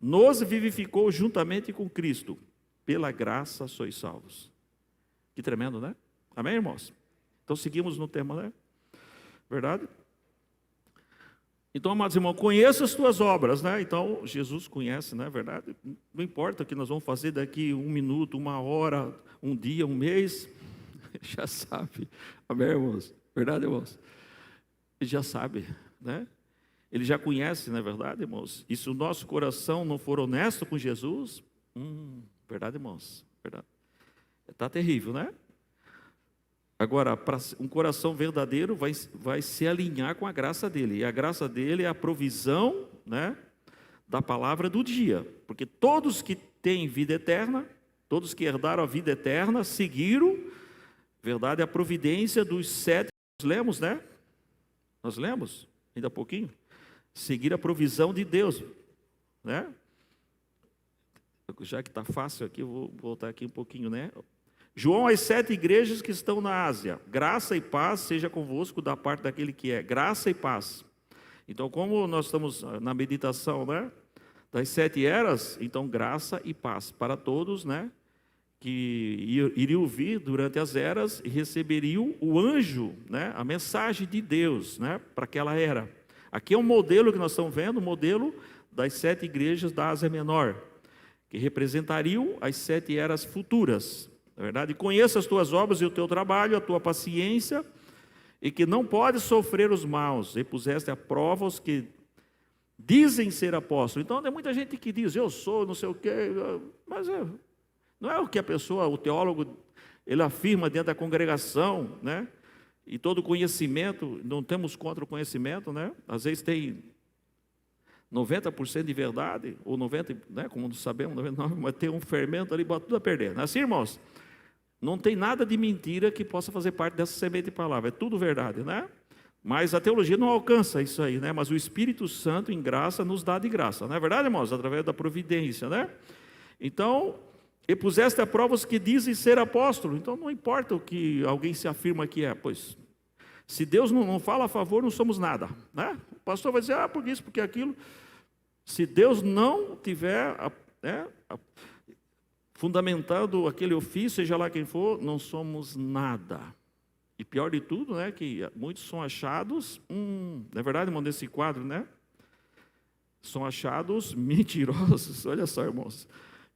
nos vivificou juntamente com Cristo, pela graça sois salvos. Que tremendo, né? Amém, irmãos? Então seguimos no tema, né? Verdade? Então, amados irmãos, conheça as tuas obras, né? Então, Jesus conhece, não é verdade? Não importa o que nós vamos fazer daqui 1 minuto, 1 hora, 1 dia, 1 mês, já sabe. Amém, irmãos? Verdade, irmãos? Ele já sabe, né? Ele já conhece, não é verdade, irmãos? E se o nosso coração não for honesto com Jesus, verdade, irmãos? Verdade. Está terrível, né? Agora, um coração verdadeiro vai se alinhar com a graça dele. E a graça dele é a provisão, né, da palavra do dia. Porque todos que têm vida eterna, todos que herdaram a vida eterna, seguiram, verdade, a providência dos 7. Nós lemos, né? Nós lemos, ainda há pouquinho. Seguir a provisão de Deus, né? Já que está fácil aqui, eu vou voltar aqui um pouquinho, né? João, às 7 igrejas que estão na Ásia, graça e paz seja convosco da parte daquele que é, graça e paz. Então, como nós estamos na meditação, né, das 7 eras, então graça e paz para todos, né, que iriam vir durante as eras e receberiam o anjo, né, a mensagem de Deus, né, para aquela era. Aqui é um modelo que nós estamos vendo, o modelo das 7 igrejas da Ásia Menor, que representariam as 7 eras futuras. Na verdade, conheça as tuas obras e o teu trabalho, a tua paciência, e que não podes sofrer os maus, e puseste à prova os que dizem ser apóstolos. Então, tem muita gente que diz, eu sou, não sei o quê, mas não é o que a pessoa, o teólogo, ele afirma dentro da congregação, né? E todo conhecimento, não temos contra o conhecimento, né? Às vezes tem 90% de verdade, ou 90%, né? Como nós sabemos, 99%, mas tem um fermento ali, bota tudo a perder. Não é assim, irmãos? Não tem nada de mentira que possa fazer parte dessa semente de palavra, é tudo verdade, né? Mas a teologia não alcança isso aí, né? Mas o Espírito Santo, em graça, nos dá de graça, não é verdade, irmãos? Através da providência, né? Então, e puseste a prova os que dizem ser apóstolo. Então, não importa o que alguém se afirma que é, pois, se Deus não fala a favor, não somos nada, né? O pastor vai dizer, porque isso, porque aquilo. Se Deus não tiver, né, fundamentado aquele ofício, seja lá quem for, não somos nada. E pior de tudo, né, que muitos são achados, não é verdade, irmão, nesse quadro, né? São achados mentirosos, olha só, irmãos.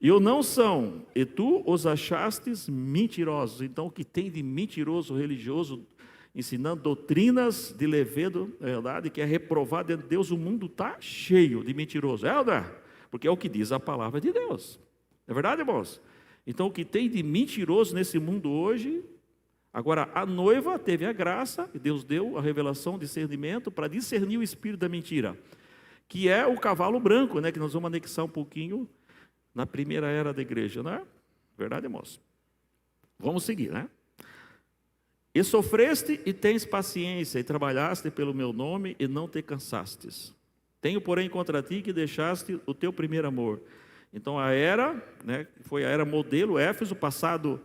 E ou não são, e tu os achastes mentirosos. Então, o que tem de mentiroso religioso, ensinando doutrinas de levedo, é verdade, que é reprovado dentro de Deus, o mundo está cheio de mentiroso. É, não é? Porque é o que diz a palavra de Deus. É verdade, irmãos? Então, o que tem de mentiroso nesse mundo hoje, agora, a noiva teve a graça, e Deus deu a revelação, discernimento, para discernir o espírito da mentira, que é o cavalo branco, né, que nós vamos anexar um pouquinho na primeira era da igreja, não é? Verdade, irmãos? Vamos seguir, né? E sofreste e tens paciência, e trabalhaste pelo meu nome, e não te cansastes. Tenho, porém, contra ti que deixaste o teu primeiro amor. Então, a era, né, foi a era modelo, Éfeso, passado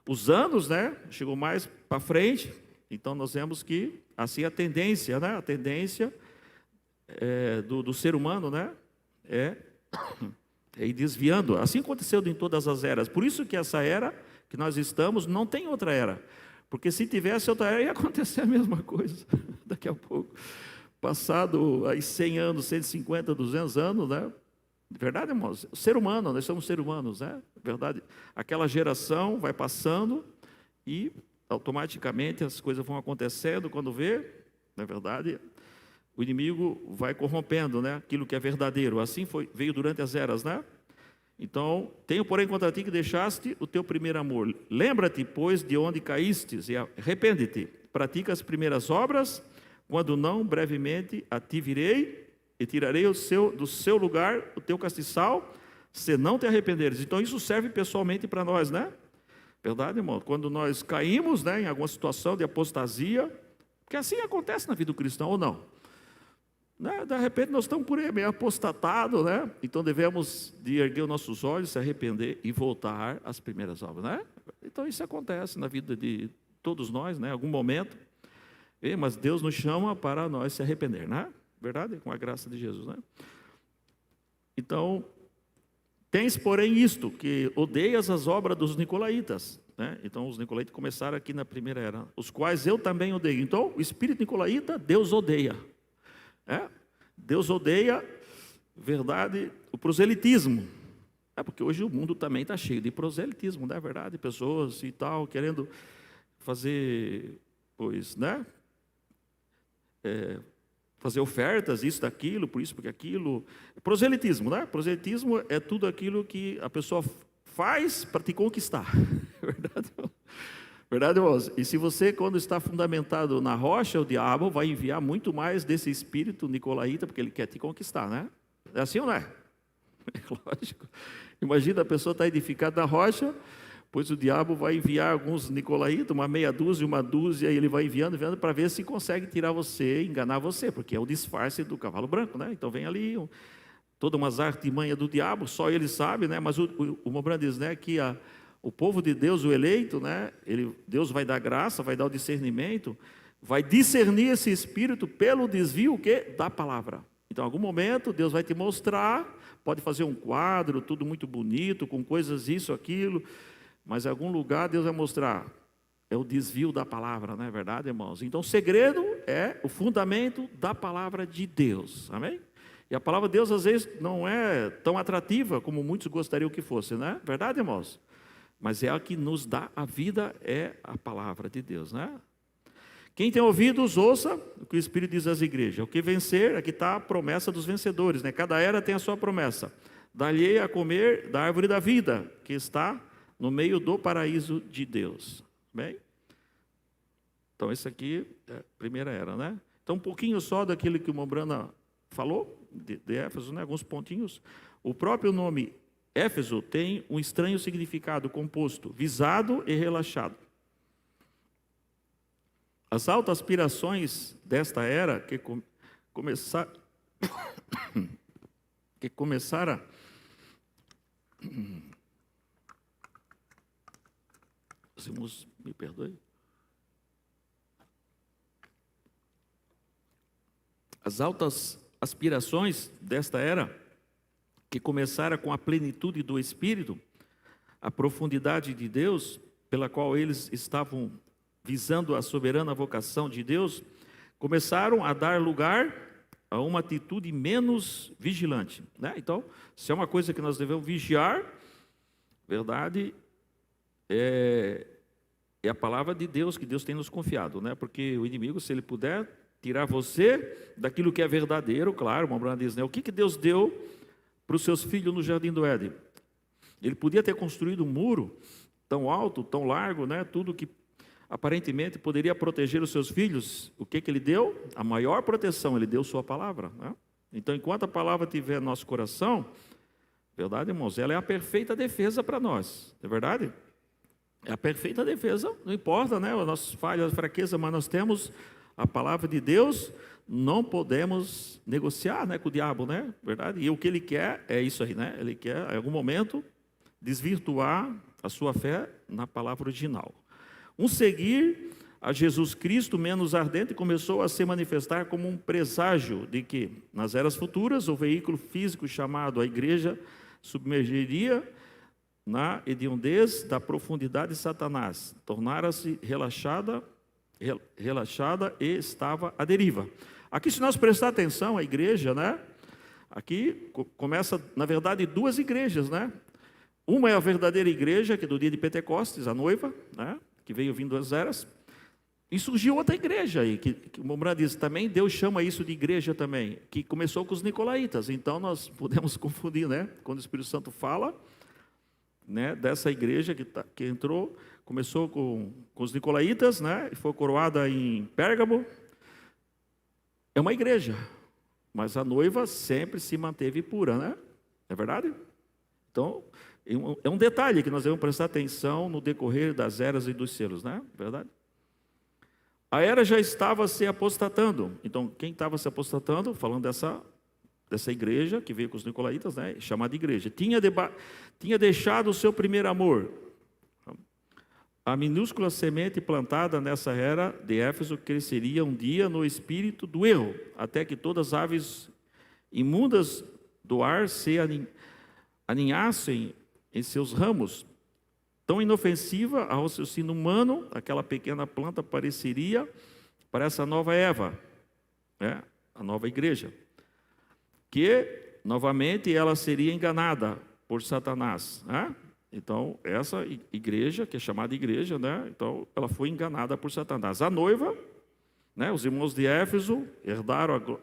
os anos, né, chegou mais para frente. Então, nós vemos que, assim, a tendência, né, a tendência do ser humano, né, é ir desviando. Assim aconteceu em todas as eras. Por isso que essa era que nós estamos, não tem outra era. Porque se tivesse outra era, ia acontecer a mesma coisa, daqui a pouco. Passado aí 100 anos, 150, 200 anos, né? Verdade, irmãos? O ser humano, nós somos seres humanos, né? Verdade. Aquela geração vai passando e automaticamente as coisas vão acontecendo. Quando vê, na verdade, o inimigo vai corrompendo, né, aquilo que é verdadeiro. Assim veio durante as eras, né? Então, tenho, porém, contra ti que deixaste o teu primeiro amor. Lembra-te, pois, de onde caístes e arrepende-te. Pratica as primeiras obras, quando não, brevemente a ti virei e tirarei do seu lugar o teu castiçal, se não te arrependeres. Então, isso serve pessoalmente para nós, né? Verdade, irmão? Quando nós caímos, né, em alguma situação de apostasia, porque assim acontece na vida do cristão, ou não? Né? De repente nós estamos por aí meio apostatados, né? Então devemos de erguer os nossos olhos, se arrepender e voltar às primeiras obras, né? Então isso acontece na vida de todos nós, né? Em algum momento, mas Deus nos chama para nós se arrepender, né? Verdade? Com a graça de Jesus, né? Então, tens porém isto, que odeias as obras dos nicolaítas, né? Então os nicolaítas começaram aqui na primeira era, os quais eu também odeio. Então o espírito nicolaíta, Deus odeia. Deus odeia, verdade, o proselitismo. Porque hoje o mundo também está cheio de proselitismo, não é verdade? Pessoas e tal, querendo fazer, pois, né? fazer ofertas, isso, daquilo, por isso, porque aquilo. Proselitismo, né? Proselitismo é tudo aquilo que a pessoa faz para te conquistar. Verdade? Verdade, irmãos? E se você, quando está fundamentado na rocha, o diabo vai enviar muito mais desse espírito nicolaíta, porque ele quer te conquistar, né? É assim ou não é? É lógico. Imagina, a pessoa está edificada na rocha, pois o diabo vai enviar alguns nicolaítas, uma meia dúzia, uma dúzia, e ele vai enviando para ver se consegue tirar você, enganar você, porque é o disfarce do cavalo branco, né? Então vem ali toda umas artimanhas do diabo, só ele sabe, né? Mas o Mombrand diz, né, que o povo de Deus, o eleito, né, Deus vai dar graça, vai dar o discernimento, vai discernir esse espírito pelo desvio da palavra. Então, em algum momento, Deus vai te mostrar, pode fazer um quadro, tudo muito bonito, com coisas isso, aquilo, mas em algum lugar Deus vai mostrar, é o desvio da palavra, não é verdade, irmãos? Então, o segredo é o fundamento da palavra de Deus, amém? E a palavra de Deus, às vezes, não é tão atrativa como muitos gostariam que fosse, né? Verdade, irmãos? Mas é a que nos dá a vida, é a palavra de Deus, né? Quem tem ouvidos, ouça o que o Espírito diz às igrejas. O que vencer, aqui está a promessa dos vencedores, né? Cada era tem a sua promessa. Dá-lhe a comer da árvore da vida, que está no meio do paraíso de Deus. Bem? Então, esse aqui é a primeira era, né? Então, um pouquinho só daquilo que o Mombrana falou, de Éfeso, né? Alguns pontinhos. O próprio nome Éfeso tem um estranho significado composto, visado e relaxado. As altas aspirações desta era que começara me perdoe. As altas aspirações desta era que começara com a plenitude do Espírito, a profundidade de Deus, pela qual eles estavam visando a soberana vocação de Deus, começaram a dar lugar a uma atitude menos vigilante, né? Então, se é uma coisa que nós devemos vigiar, verdade, é a palavra de Deus que Deus tem nos confiado, né? Porque o inimigo, se ele puder tirar você daquilo que é verdadeiro, claro, o Mombrana diz, né? O que Deus deu para os seus filhos no Jardim do Éden? Ele podia ter construído um muro tão alto, tão largo, né? Tudo que aparentemente poderia proteger os seus filhos. O que ele deu? A maior proteção, ele deu sua palavra, né? Então, enquanto a palavra estiver no nosso coração, verdade, irmãos, ela é a perfeita defesa para nós, não é verdade? É a perfeita defesa, não importa, né? As nossas falhas, as fraquezas, mas nós temos a palavra de Deus, não podemos negociar, né, com o diabo, né? Verdade? E o que ele quer é isso aí, né? Ele quer, em algum momento, desvirtuar a sua fé na palavra original. Um seguir a Jesus Cristo menos ardente começou a se manifestar como um presságio de que, nas eras futuras, o veículo físico chamado a igreja submergeria na hediondez da profundidade de Satanás, tornara-se relaxada e estava à deriva. Aqui, se nós prestar atenção, a igreja, né? Aqui começa, na verdade, duas igrejas, né? Uma é a verdadeira igreja, que é do dia de Pentecostes, a noiva, né? Que veio vindo das eras. E surgiu outra igreja aí, que o Mombrana diz também, Deus chama isso de igreja também, que começou com os nicolaítas. Então, nós podemos confundir, né? Quando o Espírito Santo fala, né, dessa igreja que entrou, começou com os nicolaítas, né, e foi coroada em Pérgamo. É uma igreja, mas a noiva sempre se manteve pura, né? É verdade? Então, é um detalhe que nós devemos prestar atenção no decorrer das eras e dos selos, né? É verdade? A era já estava se apostatando. Então, quem estava se apostatando, falando dessa igreja que veio com os nicolaítas, né, chamada igreja, tinha deixado o seu primeiro amor. A minúscula semente plantada nessa era de Éfeso cresceria um dia no espírito do erro, até que todas as aves imundas do ar se aninhassem em seus ramos. Tão inofensiva ao raciocínio humano, aquela pequena planta pareceria para essa nova Eva, né, a nova igreja, que novamente ela seria enganada por Satanás, né? Então, essa igreja, que é chamada igreja, né? Então, ela foi enganada por Satanás. A noiva, né? Os irmãos de Éfeso herdaram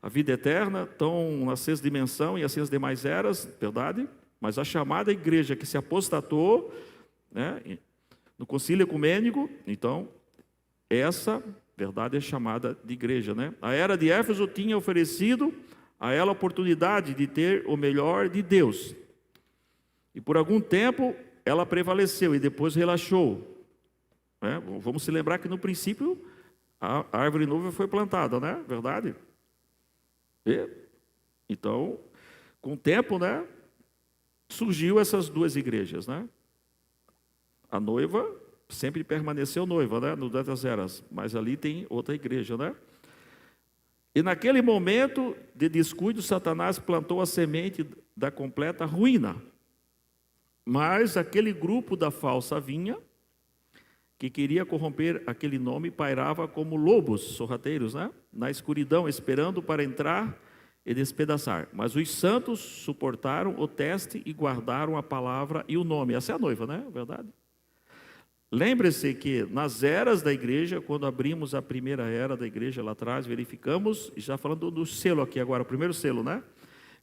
a vida eterna, estão na sexta dimensão e assim as demais eras, verdade? Mas a chamada igreja que se apostatou, né, no concílio ecumênico, então, essa verdade é chamada de igreja, né? A era de Éfeso tinha oferecido a ela a oportunidade de ter o melhor de Deus. E por algum tempo ela prevaleceu e depois relaxou, né? Vamos se lembrar que no princípio a árvore nova foi plantada, né? Verdade? Então, com o tempo, né, surgiu essas duas igrejas, né? A noiva sempre permaneceu noiva, né, no das eras, mas ali tem outra igreja, né? E naquele momento de descuido, Satanás plantou a semente da completa ruína. Mas aquele grupo da falsa vinha, que queria corromper aquele nome, pairava como lobos sorrateiros, né, na escuridão, esperando para entrar e despedaçar. Mas os santos suportaram o teste e guardaram a palavra e o nome. Essa é a noiva, né? Verdade? Lembre-se que nas eras da igreja, quando abrimos a primeira era da igreja lá atrás, verificamos, já falando do selo aqui agora, o primeiro selo, né?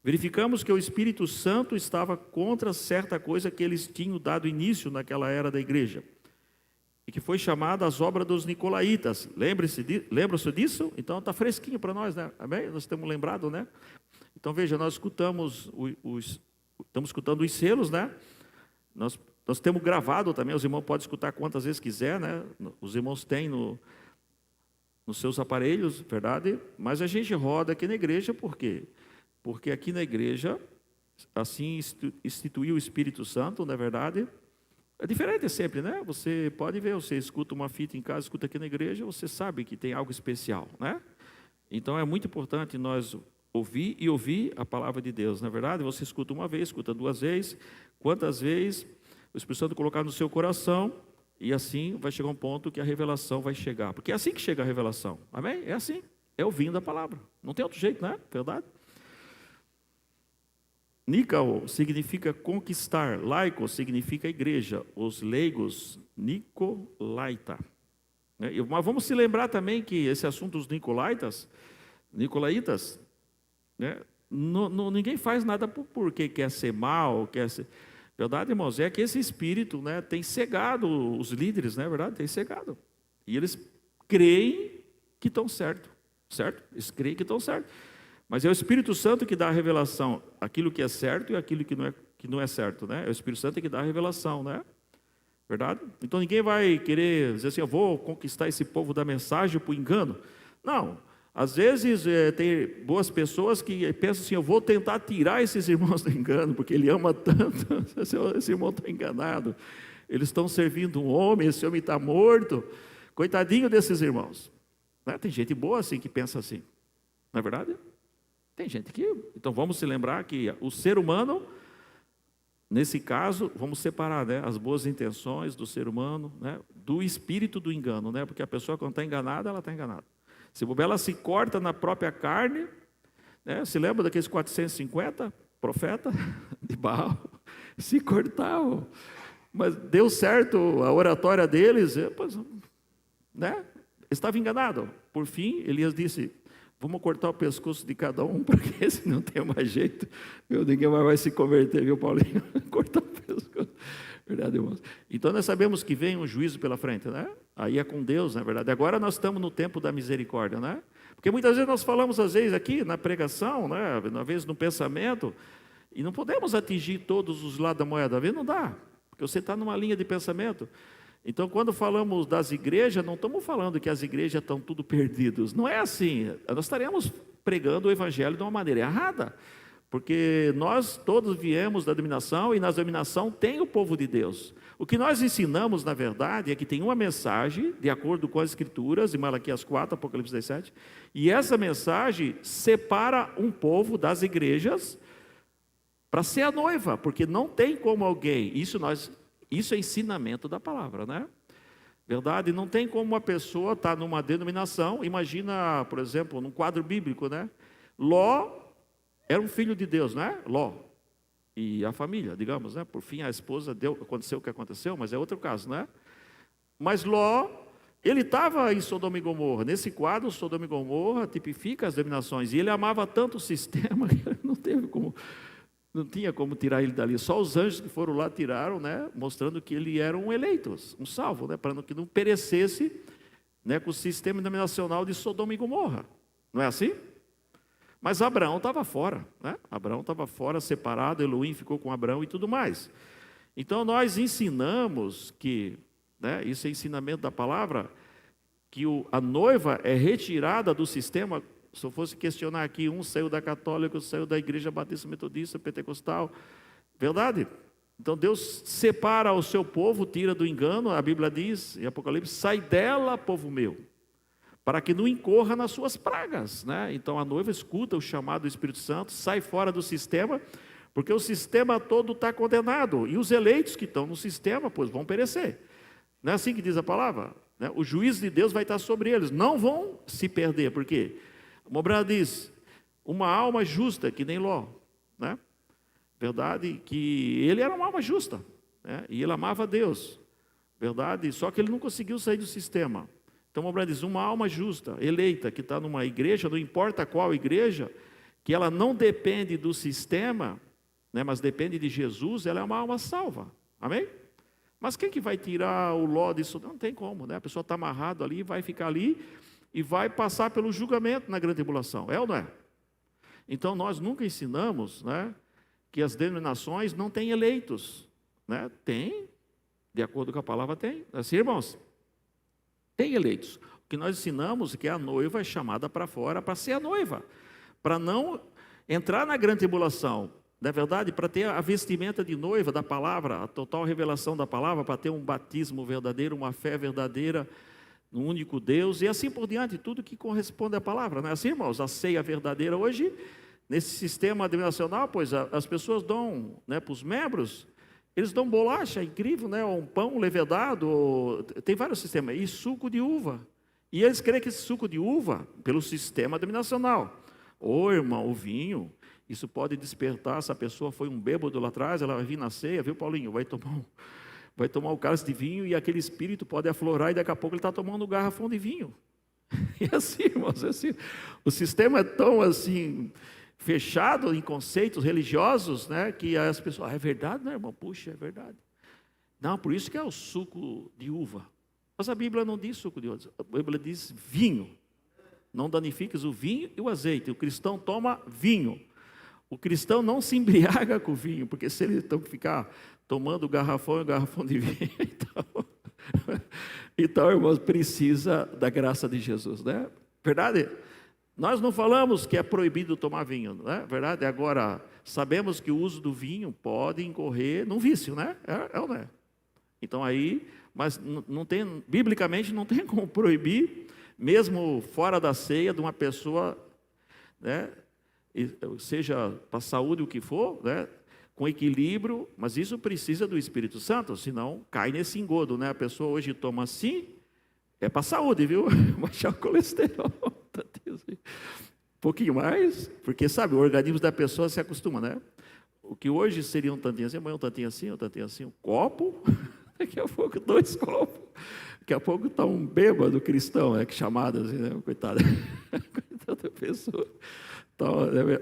Verificamos que o Espírito Santo estava contra certa coisa que eles tinham dado início naquela era da igreja, e que foi chamada as obras dos Nicolaítas. Lembram-se disso? Então está fresquinho para nós, né? Amém? Nós temos lembrado, né? Então veja, nós escutamos estamos escutando os selos, né? Nós temos gravado também, os irmãos podem escutar quantas vezes quiser, né? Os irmãos têm nos seus aparelhos, verdade? Mas a gente roda aqui na igreja, por quê? Porque aqui na igreja, assim instituiu o Espírito Santo, não é verdade? É diferente sempre, né? Você pode ver, você escuta uma fita em casa, escuta aqui na igreja, você sabe que tem algo especial, né? Então é muito importante nós ouvir a palavra de Deus, não é verdade? Você escuta uma vez, escuta duas vezes, quantas vezes o Espírito Santo colocar no seu coração, e assim vai chegar um ponto que a revelação vai chegar, porque é assim que chega a revelação, amém? É assim, é ouvindo a palavra, não tem outro jeito, né? Verdade? Nikao significa conquistar, laiko significa igreja, os leigos, Nicolaita. Mas vamos se lembrar também que esse assunto dos Nicolaitas, né, ninguém faz nada porque quer ser mal, quer ser... Verdade, irmãos? É que esse espírito, né, tem cegado os líderes, né, verdade? Tem cegado. E eles creem que estão certo? Eles creem que estão certo. Mas é o Espírito Santo que dá a revelação, aquilo que é certo e aquilo que não é certo, né? É o Espírito Santo que dá a revelação, né? Verdade? Então ninguém vai querer dizer assim, eu vou conquistar esse povo da mensagem por engano. Não. Às vezes tem boas pessoas que pensam assim, eu vou tentar tirar esses irmãos do engano, porque ele ama tanto, esse irmão está enganado. Eles estão servindo um homem, esse homem está morto. Coitadinho desses irmãos. Né? Tem gente boa assim que pensa assim. Não é verdade? Tem gente que... Então vamos se lembrar que o ser humano, nesse caso, vamos separar, né, as boas intenções do ser humano, né, do espírito do engano, né, porque a pessoa quando está enganada, ela está enganada. Se ela se corta na própria carne, né, se lembra daqueles 450 profetas de Baal? Se cortavam, mas deu certo a oratória deles, né, estava enganado. Por fim, Elias disse... Vamos cortar o pescoço de cada um, porque se não tem mais jeito, ninguém mais vai se converter, viu, Paulinho? Cortar o pescoço. Verdade, irmãos? Então nós sabemos que vem um juízo pela frente, né? Aí é com Deus, na verdade. Agora nós estamos no tempo da misericórdia, né? Porque muitas vezes nós falamos, às vezes, aqui na pregação, né? Às vezes no pensamento, e não podemos atingir todos os lados da moeda, às vezes não dá, porque você está numa linha de pensamento. Então, quando falamos das igrejas, não estamos falando que as igrejas estão tudo perdidas. Não é assim. Nós estaremos pregando o evangelho de uma maneira errada. Porque nós todos viemos da dominação e na dominação tem o povo de Deus. O que nós ensinamos, na verdade, é que tem uma mensagem, de acordo com as Escrituras, em Malaquias 4, Apocalipse 17, e essa mensagem separa um povo das igrejas para ser a noiva, porque não tem como alguém... Isso é ensinamento da palavra, né? Verdade? Não tem como uma pessoa estar numa denominação, imagina, por exemplo, num quadro bíblico, né? Ló era um filho de Deus, né? Ló. E a família, digamos, né? Por fim, a esposa aconteceu o que aconteceu, mas é outro caso, né? Mas Ló, ele estava em Sodoma e Gomorra. Nesse quadro, Sodoma e Gomorra tipifica as denominações. E ele amava tanto o sistema que não tinha como tirar ele dali. Só os anjos que foram lá tiraram, né, mostrando que ele era um eleito, um salvo, né, para que não perecesse, né, com o sistema denominacional de Sodoma e Gomorra. Não é assim? Mas Abraão estava fora, né? Abraão estava fora, separado, Elohim ficou com Abraão e tudo mais. Então nós ensinamos que, né, isso é ensinamento da palavra, que a noiva é retirada do sistema. Se eu fosse questionar aqui, um saiu da católica, outro saiu da igreja batista, metodista, pentecostal, verdade? Então Deus separa o seu povo, tira do engano, a Bíblia diz, em Apocalipse, sai dela, povo meu, para que não incorra nas suas pragas, né? Então a noiva escuta o chamado do Espírito Santo, sai fora do sistema, porque o sistema todo está condenado, e os eleitos que estão no sistema, pois vão perecer. Não é assim que diz a palavra? Né? O juízo de Deus vai estar sobre eles, não vão se perder, por quê? Mobrana diz, uma alma justa, que nem Ló, né? Verdade, que ele era uma alma justa, né? E ele amava a Deus, verdade, só que ele não conseguiu sair do sistema. Então Mobrana diz, uma alma justa, eleita, que está numa igreja, não importa qual igreja, que ela não depende do sistema, né, mas depende de Jesus, ela é uma alma salva, amém? Mas quem que vai tirar o Ló disso? Não tem como, né? A pessoa está amarrada ali, vai ficar ali, e vai passar pelo julgamento na grande tribulação, é ou não é? Então nós nunca ensinamos, né, que as denominações não têm eleitos, né? Tem, de acordo com a palavra tem, assim, irmãos, tem eleitos. O que nós ensinamos é que a noiva é chamada para fora para ser a noiva, para não entrar na grande tribulação, não é verdade? Para ter a vestimenta de noiva da palavra, a total revelação da palavra, para ter um batismo verdadeiro, uma fé verdadeira no único Deus, e assim por diante, tudo que corresponde à palavra, não é assim, irmãos? A ceia verdadeira hoje, nesse sistema denominacional, pois as pessoas dão, né, para os membros, eles dão bolacha, incrível, né, ou um pão levedado, tem vários sistemas, e suco de uva, e eles creem que esse suco de uva, pelo sistema denominacional, irmão, o vinho, isso pode despertar, se a pessoa foi um bêbado lá atrás, ela vai vir na ceia, viu, Paulinho, vai tomar o cálice de vinho, e aquele espírito pode aflorar, e daqui a pouco ele está tomando um garrafão de vinho. E assim, irmãos, assim, o sistema é tão assim, fechado em conceitos religiosos, né, que as pessoas, é verdade, né, irmão? Puxa, é verdade. Não, por isso que é o suco de uva. Mas a Bíblia não diz suco de uva, a Bíblia diz vinho. Não danifiques o vinho e o azeite. O cristão toma vinho. O cristão não se embriaga com vinho, porque se ele ficar tomando garrafão de vinho, então, irmãos, precisa da graça de Jesus, né? Verdade? Nós não falamos que é proibido tomar vinho, né? Verdade? Agora, sabemos que o uso do vinho pode incorrer num vício, né? É ou não é? Então aí, mas não tem, biblicamente não tem como proibir, mesmo fora da ceia, de uma pessoa, né, seja para a saúde o que for, né, com equilíbrio, mas isso precisa do Espírito Santo, senão cai nesse engodo, né? A pessoa hoje toma assim, é para a saúde, viu? Baixar o colesterol, um pouquinho mais, porque sabe, o organismo da pessoa se acostuma, né? O que hoje seria um tantinho assim, amanhã um tantinho assim, um copo, daqui a pouco 2 copos, daqui a pouco está um bêbado cristão, que chamado assim, né? Coitada da pessoa. Então,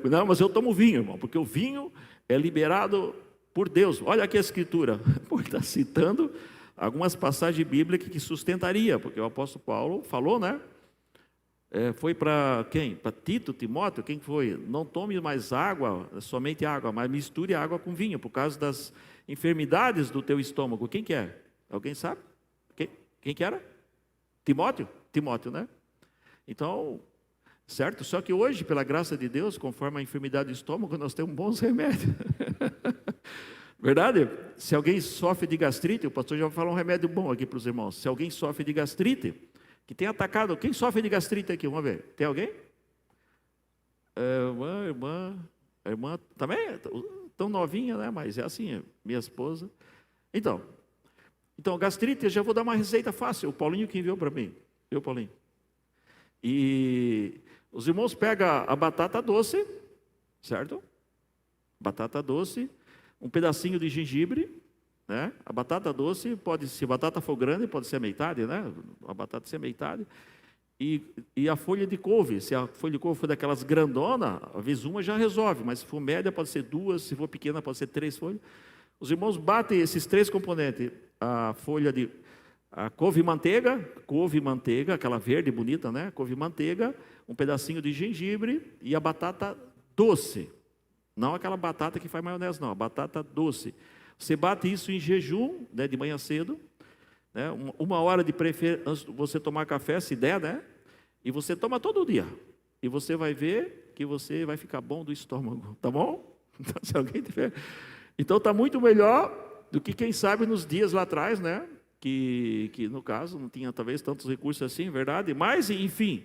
não, mas eu tomo vinho, irmão, porque o vinho é liberado por Deus. Olha aqui a escritura, ele está citando algumas passagens bíblicas que sustentaria, porque o apóstolo Paulo falou, né? Foi para quem? Para Tito, Timóteo, quem foi? Não tome mais água, somente água, mas misture água com vinho, por causa das enfermidades do teu estômago. Quem que é? Alguém sabe? Quem que era? Timóteo? Timóteo, né? Então, certo? Só que hoje, pela graça de Deus, conforme a enfermidade do estômago, nós temos bons remédios. Verdade? Se alguém sofre de gastrite, o pastor já vai falar um remédio bom aqui para os irmãos. Se alguém sofre de gastrite, que tem atacado, quem sofre de gastrite aqui? Vamos ver. Tem alguém? Irmã também, tão novinha, né? Mas é assim, minha esposa. Então, gastrite, eu já vou dar uma receita fácil. O Paulinho que enviou para mim. Viu, Paulinho? E os irmãos pegam a batata doce, certo? Batata doce, um pedacinho de gengibre, né? A batata doce pode, se a batata for grande, pode ser metade, né? A batata ser metade. E a folha de couve, se a folha de couve for daquelas grandona, às vezes uma já resolve, mas se for média pode ser 2, se for pequena pode ser 3 folhas. Os irmãos batem esses 3 componentes, a couve-manteiga, aquela verde bonita, né? Couve-manteiga, um pedacinho de gengibre e a batata doce. Não aquela batata que faz maionese, não, a batata doce. Você bate isso em jejum, né, de manhã cedo, né, 1 hora de preferência antes de você tomar café, se der, né? E você toma todo dia. E você vai ver que você vai ficar bom do estômago, tá bom? Então, se alguém tiver... Então está muito melhor do que quem sabe nos dias lá atrás, né? Que no caso não tinha talvez tantos recursos assim, verdade? Mas, enfim,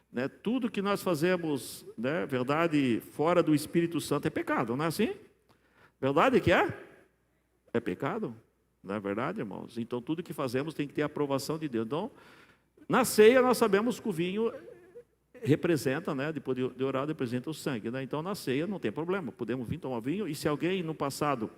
né, tudo que nós fazemos, né, verdade, fora do Espírito Santo é pecado, não é assim? Verdade que é? É pecado, não é verdade, irmãos? Então tudo que fazemos tem que ter a aprovação de Deus. Então, na ceia nós sabemos que o vinho representa, né, depois de orar, representa o sangue, né? Então na ceia não tem problema, podemos vir tomar vinho. E se alguém no passado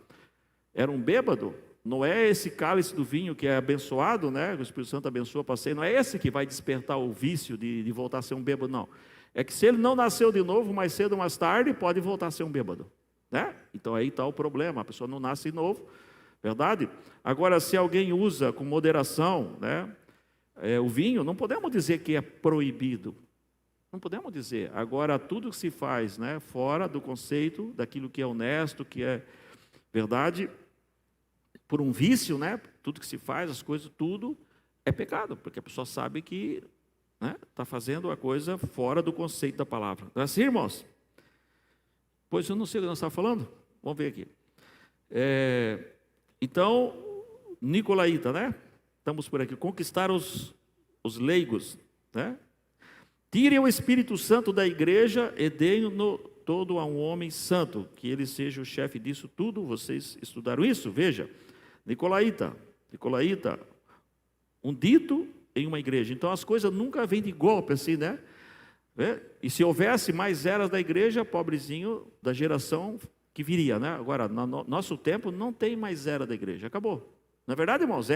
era um bêbado, não é esse cálice do vinho que é abençoado, né? O Espírito Santo abençoa para ser, não é esse que vai despertar o vício de voltar a ser um bêbado, não. É que se ele não nasceu de novo, mais cedo ou mais tarde, pode voltar a ser um bêbado, né? Então aí está o problema, a pessoa não nasce de novo, verdade? Agora, se alguém usa com moderação, né, o vinho, não podemos dizer que é proibido. Não podemos dizer. Agora, tudo que se faz, né, fora do conceito daquilo que é honesto, que é verdade, por um vício, né, tudo que se faz, as coisas, tudo é pecado, porque a pessoa sabe que, né, está fazendo a coisa fora do conceito da palavra. Não é assim, irmãos? Pois eu não sei o que nós estamos falando. Vamos ver aqui. Então, Nicolaíta, né? Estamos por aqui. Conquistar os leigos, né? Tirem o Espírito Santo da igreja e deem-no todo a um homem santo, que ele seja o chefe disso tudo. Vocês estudaram isso? Veja, Nicolaíta, um dito em uma igreja. Então as coisas nunca vêm de golpe assim, né? E se houvesse mais eras da igreja, pobrezinho da geração que viria, né? Agora, no nosso tempo, não tem mais era da igreja, acabou. Na verdade, irmãos,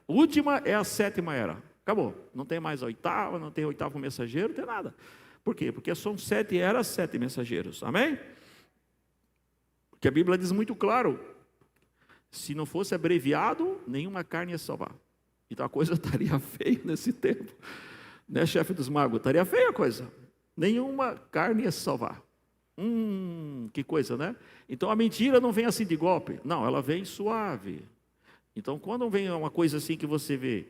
última é a 7ª era. Acabou, não tem mais a 8ª, não tem 8º mensageiro, não tem nada. Por quê? Porque são 7 eras, 7 mensageiros, amém? Porque a Bíblia diz muito claro, se não fosse abreviado, nenhuma carne ia salvar. Então a coisa estaria feia nesse tempo, né, chefe dos magos? Estaria feia a coisa, nenhuma carne ia salvar. Que coisa, né? Então a mentira não vem assim de golpe, não, ela vem suave. Então quando vem uma coisa assim que você vê,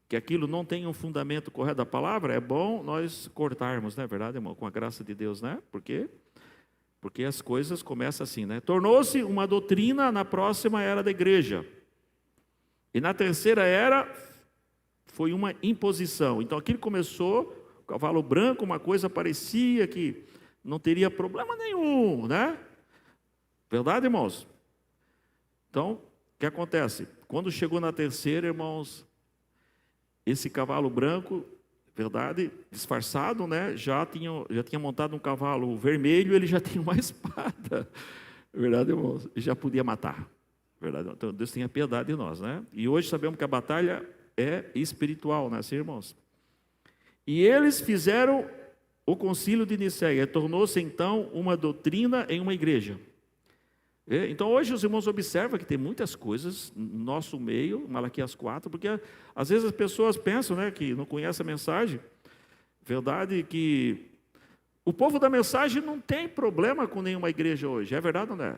que aquilo não tem um fundamento correto da palavra, é bom nós cortarmos, não é verdade, irmão? Com a graça de Deus, né? Por quê? Porque as coisas começam assim, né? Tornou-se uma doutrina na próxima era da igreja. E na 3ª era, foi uma imposição. Então aquilo começou, o cavalo branco, uma coisa parecia que não teria problema nenhum, né? Verdade, irmãos? Então, o que acontece? Quando chegou na 3ª, irmãos, esse cavalo branco, verdade, disfarçado, né, já tinha montado um cavalo vermelho, ele já tinha uma espada, verdade, irmãos, e já podia matar, verdade. Então Deus tenha piedade de nós, né? E hoje sabemos que a batalha é espiritual, né, assim, irmãos? E eles fizeram o concílio de Nicéia, tornou-se então uma doutrina em uma igreja. Então hoje os irmãos observam que tem muitas coisas no nosso meio, Malaquias 4, porque às vezes as pessoas pensam, né, que não conhecem a mensagem, verdade que o povo da mensagem não tem problema com nenhuma igreja hoje, é verdade ou não é?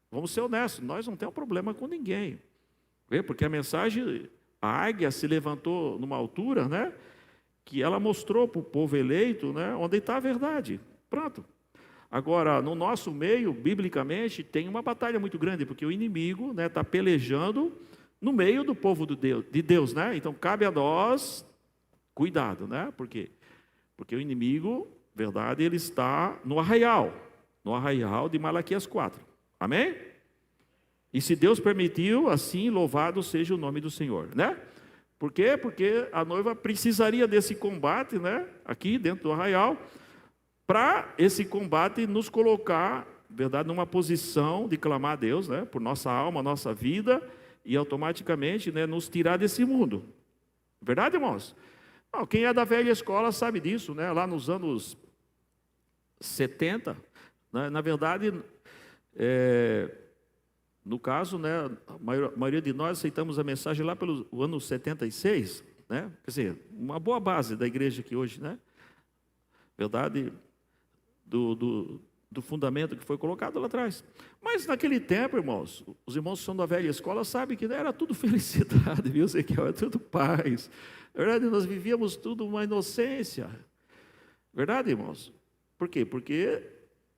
Vamos ser honestos, nós não temos problema com ninguém, porque a mensagem, a águia se levantou numa altura, né, que ela mostrou para o povo eleito, né, onde está a verdade, pronto. Agora, no nosso meio, biblicamente, tem uma batalha muito grande, porque o inimigo está pelejando no meio do povo de Deus, né? Então, cabe a nós cuidado, né? Por quê? Porque o inimigo, verdade, ele está no arraial de Malaquias 4. Amém? E se Deus permitiu, assim, louvado seja o nome do Senhor, né? Por quê? Porque a noiva precisaria desse combate, né? Aqui dentro do arraial, para esse combate nos colocar, verdade, numa posição de clamar a Deus, né, por nossa alma, nossa vida, e automaticamente, né, nos tirar desse mundo. Verdade, irmãos? Não, quem é da velha escola sabe disso, né? Lá nos anos 70, né, na verdade, no caso, né, a maioria de nós aceitamos a mensagem lá pelo ano 76, né? Quer dizer, uma boa base da igreja aqui hoje, né? Verdade, do fundamento que foi colocado lá atrás. Mas naquele tempo, irmãos, os irmãos que são da velha escola sabem que era tudo felicidade, viu, Ezequiel? Era tudo paz. Na verdade, nós vivíamos tudo uma inocência. Verdade, irmãos? Por quê? Porque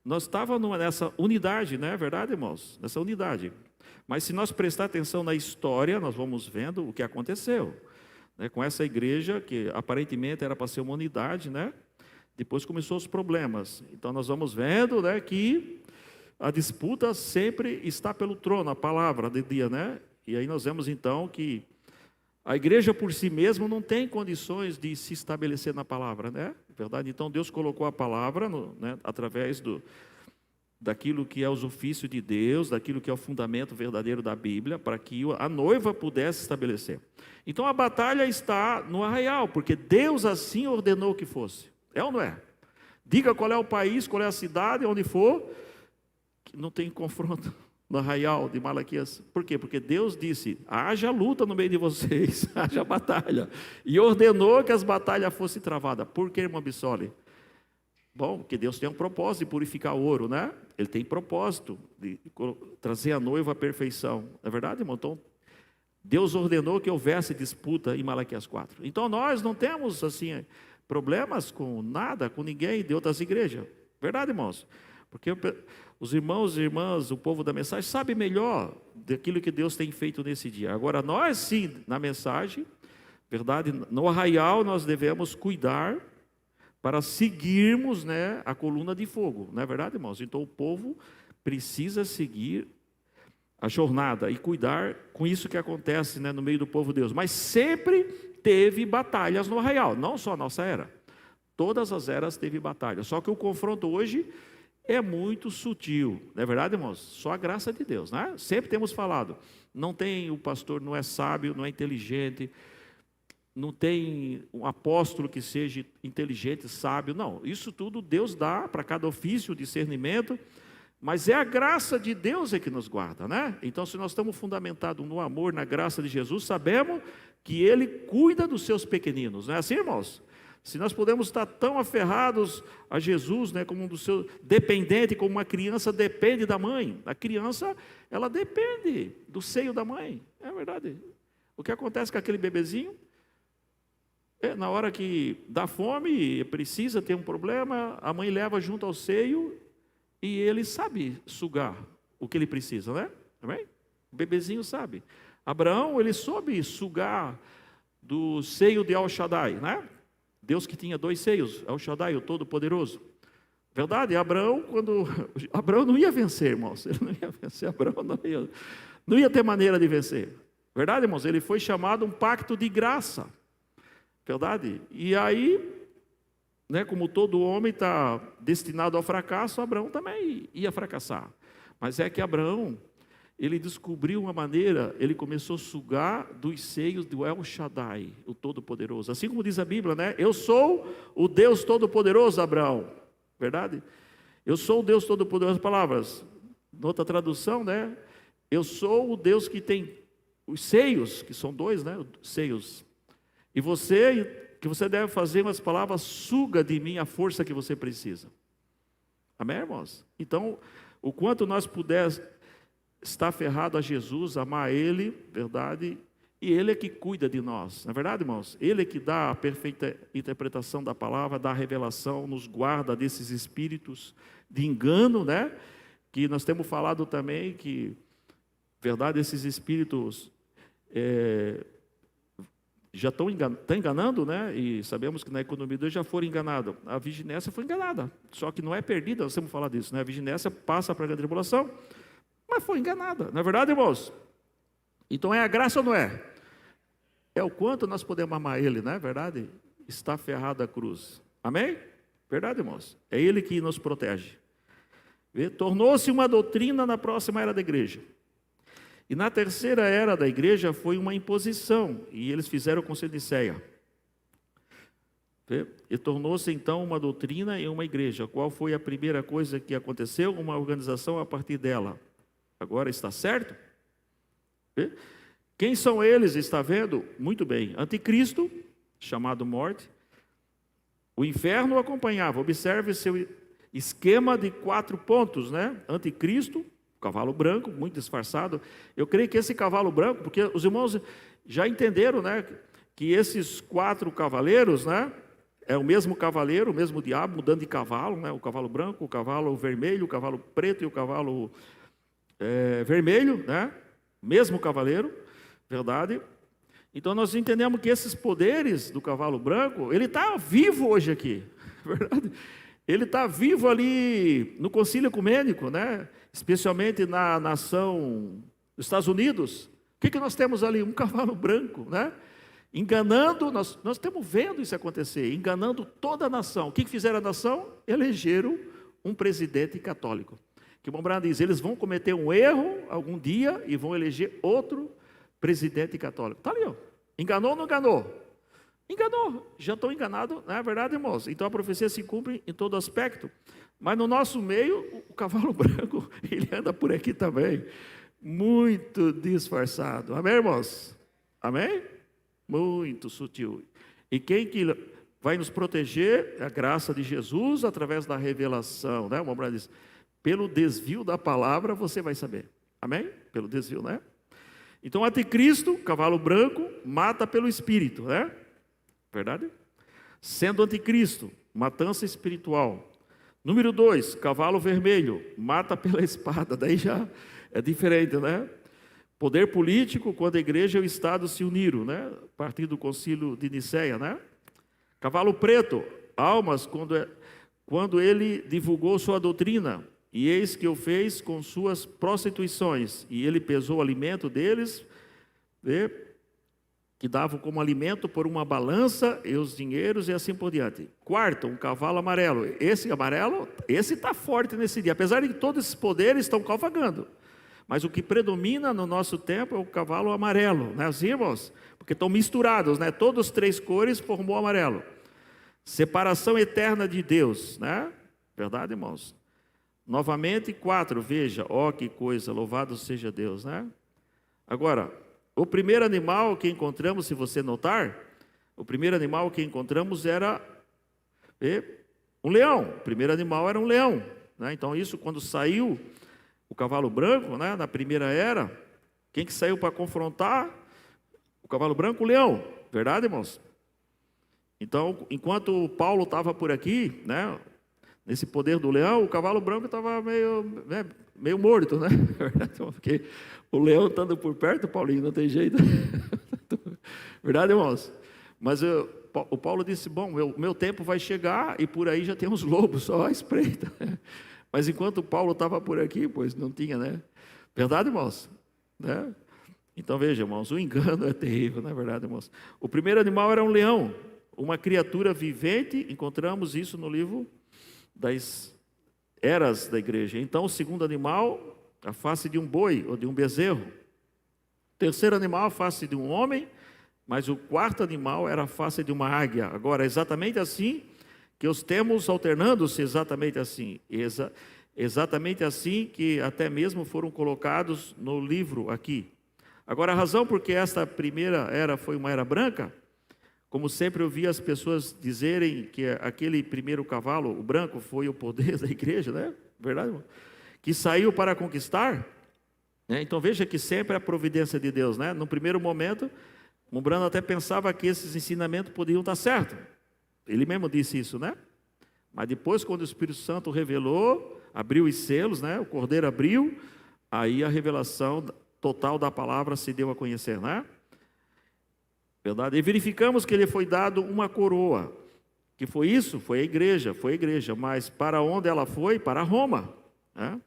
nós estávamos nessa unidade, né? Verdade, irmãos? Nessa unidade. Mas se nós prestar atenção na história, nós vamos vendo o que aconteceu, né? Com essa igreja, que aparentemente era para ser uma unidade, né? Depois começou os problemas. Então nós vamos vendo, né, que a disputa sempre está pelo trono, a palavra de dia, né? E aí nós vemos então que a igreja por si mesma não tem condições de se estabelecer na palavra, né? Verdade? Então Deus colocou a palavra, né, através daquilo que é os ofícios de Deus, daquilo que é o fundamento verdadeiro da Bíblia, para que a noiva pudesse estabelecer. Então a batalha está no arraial, porque Deus assim ordenou que fosse. É ou não é? Diga qual é o país, qual é a cidade, onde for, que não tem confronto no arraial de Malaquias. Por quê? Porque Deus disse, haja luta no meio de vocês, haja batalha. E ordenou que as batalhas fossem travadas. Por que, irmão Bissoli? Bom, porque Deus tem um propósito de purificar o ouro, né? Ele tem propósito de trazer a noiva à perfeição. Não é verdade, irmão? Então, Deus ordenou que houvesse disputa em Malaquias 4. Então, nós não temos, assim, problemas com nada, com ninguém de outras igrejas. Verdade, irmãos? Porque os irmãos e irmãs, o povo da mensagem, sabe melhor daquilo que Deus tem feito nesse dia. Agora, nós sim, na mensagem, verdade, no arraial nós devemos cuidar para seguirmos, né, a coluna de fogo. Não é verdade, irmãos? Então, o povo precisa seguir a jornada e cuidar com isso que acontece, né, no meio do povo de Deus. Mas sempre teve batalhas no arraial, não só a nossa era. Todas as eras teve batalha. Só que o confronto hoje é muito sutil. Não é verdade, irmãos? Só a graça de Deus, né? Sempre temos falado. Não tem, o pastor não é sábio, não é inteligente, não tem um apóstolo que seja inteligente, sábio. Não, isso tudo Deus dá para cada ofício, discernimento. Mas é a graça de Deus que nos guarda, né? Então, se nós estamos fundamentados no amor, na graça de Jesus, sabemos que Ele cuida dos seus pequeninos, não é assim, irmãos? Se nós podemos estar tão aferrados a Jesus, né, como um dos seus dependente, como uma criança depende da mãe. A criança, ela depende do seio da mãe, é verdade. O que acontece com aquele bebezinho? Na hora que dá fome, precisa ter um problema, a mãe leva junto ao seio e ele sabe sugar o que ele precisa, né? Amém? O bebezinho sabe. Abraão, ele soube sugar do seio de El Shaddai, né? Deus que tinha dois seios, El Shaddai, o Todo-Poderoso. Verdade? Abraão não ia vencer, irmãos. Ele não ia vencer, Abraão não ia ter maneira de vencer. Verdade, irmãos? Ele foi chamado um pacto de graça. Verdade? E aí, né, como todo homem está destinado ao fracasso, Abraão também ia fracassar. Mas é que Abraão, ele descobriu uma maneira, ele começou a sugar dos seios do El Shaddai, o Todo-Poderoso. Assim como diz a Bíblia, né? Eu sou o Deus Todo-Poderoso, Abraão. Verdade? Eu sou o Deus Todo-Poderoso. Palavras, noutra tradução, né? Eu sou o Deus que tem os seios, que são dois, né? Seios. E que você deve fazer umas palavras, suga de mim a força que você precisa. Amém, irmãos? Então, o quanto nós pudermos estar aferrado a Jesus, amar Ele, verdade? E Ele é que cuida de nós, não é verdade, irmãos? Ele é que dá a perfeita interpretação da palavra, dá a revelação, nos guarda desses espíritos de engano, né? Que nós temos falado também que, verdade, esses espíritos já estão enganando, né? E sabemos que na economia de hoje já foram enganados. A vigilância foi enganada, só que não é perdida, nós temos que falar disso, né? A vigilância passa para a grande tribulação, mas foi enganada, não é verdade, irmãos? Então é a graça ou não é? É o quanto nós podemos amar Ele, não é verdade? Está ferrado a cruz. Amém? Verdade, irmãos? É Ele que nos protege. Tornou-se uma doutrina na próxima era da igreja. E na terceira era da igreja foi uma imposição, e eles fizeram o Concílio de Nicéia. E tornou-se então uma doutrina e uma igreja. Qual foi a primeira coisa que aconteceu? Uma organização a partir dela. Agora está certo? Quem são eles? Está vendo? Muito bem. Anticristo, chamado morte. O inferno o acompanhava. Observe seu esquema de 4 pontos, né? Anticristo, cavalo branco, muito disfarçado. Eu creio que esse cavalo branco, porque os irmãos já entenderam, né? Que esses 4 cavaleiros, né? É o mesmo cavaleiro, o mesmo diabo, mudando de cavalo, né? O cavalo branco, o cavalo vermelho, o cavalo preto e o cavalo vermelho, né? Mesmo cavaleiro, verdade? Então nós entendemos que esses poderes do cavalo branco, ele está vivo hoje aqui, verdade? Ele está vivo ali no concílio ecumênico, né? Especialmente na nação dos Estados Unidos. O que nós temos ali? Um cavalo branco, né? Enganando, nós estamos vendo isso acontecer, enganando toda a nação. O que fizeram a nação? Elegeram um presidente católico. Que o Mombrana diz, eles vão cometer um erro algum dia e vão eleger outro presidente católico. Está ali, ó. Enganou ou não enganou? Enganou, já estou enganado, não é verdade, irmãos? Então a profecia se cumpre em todo aspecto. Mas no nosso meio, o cavalo branco, ele anda por aqui também, muito disfarçado. Amém, irmãos? Amém? Muito sutil. E quem que vai nos proteger? É a graça de Jesus através da revelação, né? O Mombrana diz, pelo desvio da palavra você vai saber. Amém? Pelo desvio, né? Então, anticristo, cavalo branco, mata pelo espírito, né? Verdade? Sendo anticristo, matança espiritual. Número 2, cavalo vermelho, mata pela espada. Daí já é diferente, né? Poder político, quando a igreja e o Estado se uniram, né? A partir do concílio de Nicéia, né? Cavalo preto, almas, quando ele divulgou sua doutrina. E eis que o fez com suas prostituições. E ele pesou o alimento deles, que davam como alimento por uma balança, e os dinheiros e assim por diante. Quarto, um cavalo amarelo. Esse amarelo, esse está forte nesse dia. Apesar de que todos esses poderes estão cavalgando. Mas o que predomina no nosso tempo é o cavalo amarelo, né, os irmãos? Porque estão misturados, né? Todas as 3 cores formou amarelo. Separação eterna de Deus, né? Verdade, irmãos? Novamente, 4, veja, ó que coisa, louvado seja Deus, né? Agora, o primeiro animal que encontramos, se você notar, o primeiro animal que encontramos era um leão. O primeiro animal era um leão, né? Então isso, quando saiu o cavalo branco, né, na primeira era, quem que saiu para confrontar o cavalo branco? O leão, verdade, irmãos? Então, enquanto Paulo estava por aqui, né, nesse poder do leão, o cavalo branco estava meio morto, né? Porque o leão estando por perto, Paulinho, não tem jeito. Verdade, irmãos? Mas o Paulo disse, bom, meu tempo vai chegar e por aí já tem uns lobos, só à espreita. Mas enquanto Paulo estava por aqui, pois não tinha, né? Verdade, irmãos? Né? Então veja, irmãos, o engano é terrível, não é verdade, irmãos? O primeiro animal era um leão, uma criatura vivente, encontramos isso no livro das eras da igreja. Então, o segundo animal, a face de um boi ou de um bezerro. O terceiro animal, a face de um homem, mas o quarto animal era a face de uma águia. Agora, exatamente assim que os temos alternando-se exatamente assim. Exatamente assim que até mesmo foram colocados no livro aqui. Agora, a razão por que esta primeira era foi uma era branca, como sempre eu vi as pessoas dizerem que aquele primeiro cavalo, o branco, foi o poder da igreja, né? Verdade, irmão? Que saiu para conquistar, né? Então veja que sempre é a providência de Deus, né? No primeiro momento, Mombrana até pensava que esses ensinamentos podiam estar certos. Ele mesmo disse isso, né? Mas depois, quando o Espírito Santo revelou, abriu os selos, né? O cordeiro abriu, aí a revelação total da palavra se deu a conhecer, né? Verdade? E verificamos que lhe foi dado uma coroa. Que foi isso? Foi a igreja, mas para onde ela foi? Para Roma, né?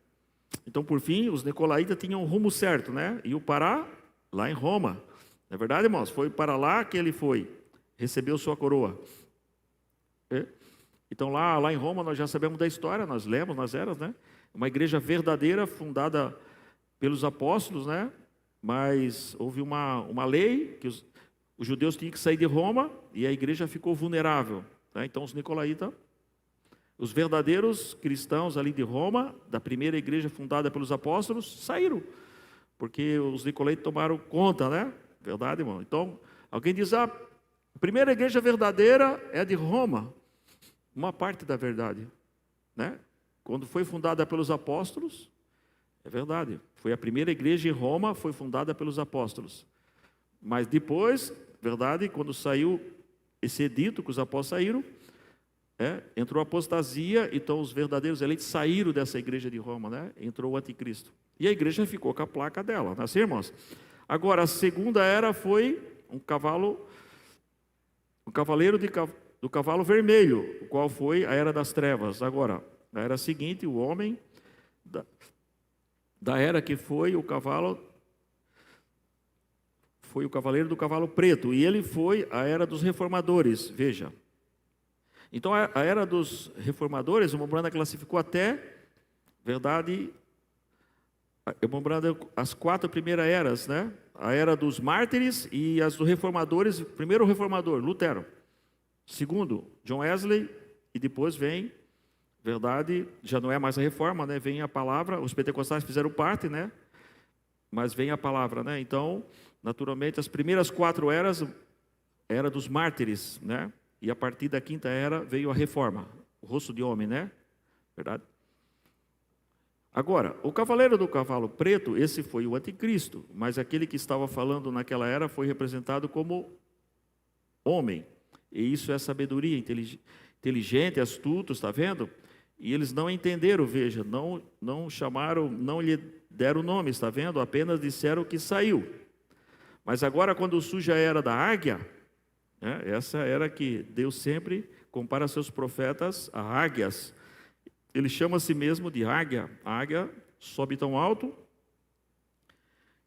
Então, por fim, os nicolaítas tinham um rumo certo, né? E o Pará, lá em Roma. Não é verdade, irmãos? Foi para lá que ele foi, recebeu sua coroa. Então, lá em Roma, nós já sabemos da história, nós lemos nas eras, né? Uma igreja verdadeira, fundada pelos apóstolos, né? mas houve uma lei que os judeus tinham que sair de Roma e a igreja ficou vulnerável, né? Então os nicolaítas, os verdadeiros cristãos ali de Roma, da primeira igreja fundada pelos apóstolos, saíram, porque os nicolaítas tomaram conta, né? Verdade, irmão? Então, alguém diz, a primeira igreja verdadeira é de Roma. Uma parte da verdade, né? Quando foi fundada pelos apóstolos, é verdade, foi a primeira igreja em Roma, foi fundada pelos apóstolos. Mas depois, verdade, quando saiu esse edito que os apóstolos saíram, entrou a apostasia, então os verdadeiros eleitos saíram dessa igreja de Roma, né? Entrou o anticristo. E a igreja ficou com a placa dela, né, irmãos? Agora, a segunda era foi um cavaleiro do cavalo vermelho, o qual foi a era das trevas. Agora, na era seguinte, o homem da era que foi o cavaleiro do cavalo preto, e ele foi a era dos reformadores, veja. Então, a era dos reformadores, o Mombrana classificou até, verdade, o Mombrana, as 4 primeiras eras, né? A era dos mártires e as dos reformadores. Primeiro o reformador, Lutero. Segundo, John Wesley, e depois vem, verdade, já não é mais a reforma, né? Vem a palavra, os pentecostais fizeram parte, né? Mas vem a palavra, né? Então, naturalmente, as primeiras 4 eras, era dos mártires, né? E a partir da 5ª era veio a reforma, o rosto de homem, né? Verdade? Agora, o cavaleiro do cavalo preto, esse foi o anticristo, mas aquele que estava falando naquela era foi representado como homem. E isso é sabedoria, inteligente, astuto, está vendo? E eles não entenderam, veja, não chamaram, não lhe deram nome, está vendo? Apenas disseram que saiu. Mas agora, quando surge a era da águia, essa era que Deus sempre compara seus profetas a águias. Ele chama a si mesmo de águia. A águia sobe tão alto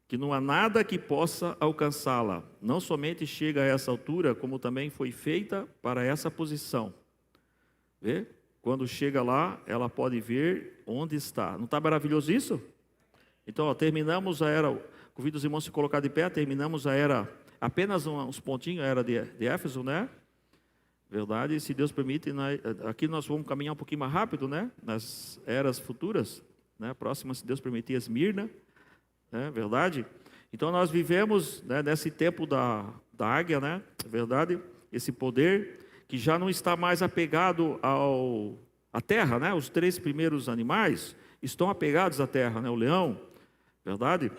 que não há nada que possa alcançá-la. Não somente chega a essa altura, como também foi feita para essa posição. Vê? Quando chega lá, ela pode ver onde está. Não está maravilhoso isso? Então, terminamos a era. Convido os irmãos a se colocar de pé. Terminamos a era. Apenas uns pontinhos, a era de Éfeso, né? Verdade, se Deus permite, aqui nós vamos caminhar um pouquinho mais rápido, né? Nas eras futuras, né? Próxima, se Deus permitir, Esmirna, né? Verdade? Então nós vivemos, né, nesse tempo da águia, né? Verdade? Esse poder que já não está mais apegado à terra, né? Os 3 primeiros animais estão apegados à terra, né? O leão, verdade?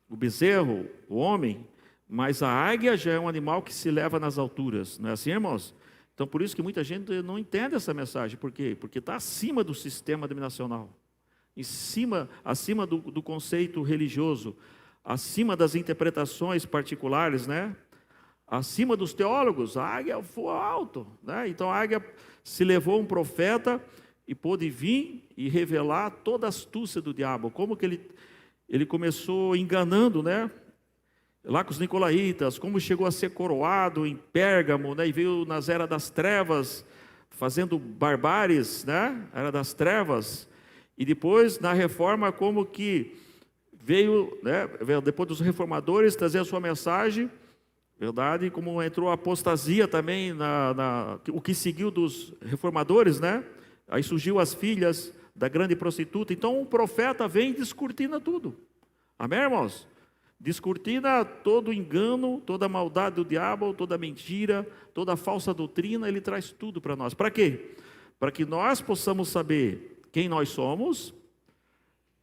O bezerro, o homem. Mas a águia já é um animal que se leva nas alturas, não é assim, irmãos? Então, por isso que muita gente não entende essa mensagem. Por quê? Porque está acima do sistema dominacional, acima do conceito religioso, acima das interpretações particulares, né? Acima dos teólogos. A águia voa alto, né? Então, a águia se levou um profeta e pôde vir e revelar toda a astúcia do diabo. Como que ele começou enganando, né? Lá com os nicolaítas, como chegou a ser coroado em Pérgamo, né? E veio nas eras das trevas, fazendo barbáries, né? Era das trevas. E depois, na reforma, como que veio, né? Depois dos reformadores, trazer a sua mensagem, verdade? Como entrou a apostasia também, o que seguiu dos reformadores, né? Aí surgiu as filhas da grande prostituta. Então, um profeta vem e descortina tudo. Amém, irmãos? Descortina todo engano, toda maldade do diabo, toda mentira, toda falsa doutrina, ele traz tudo para nós. Para quê? Para que nós possamos saber quem nós somos,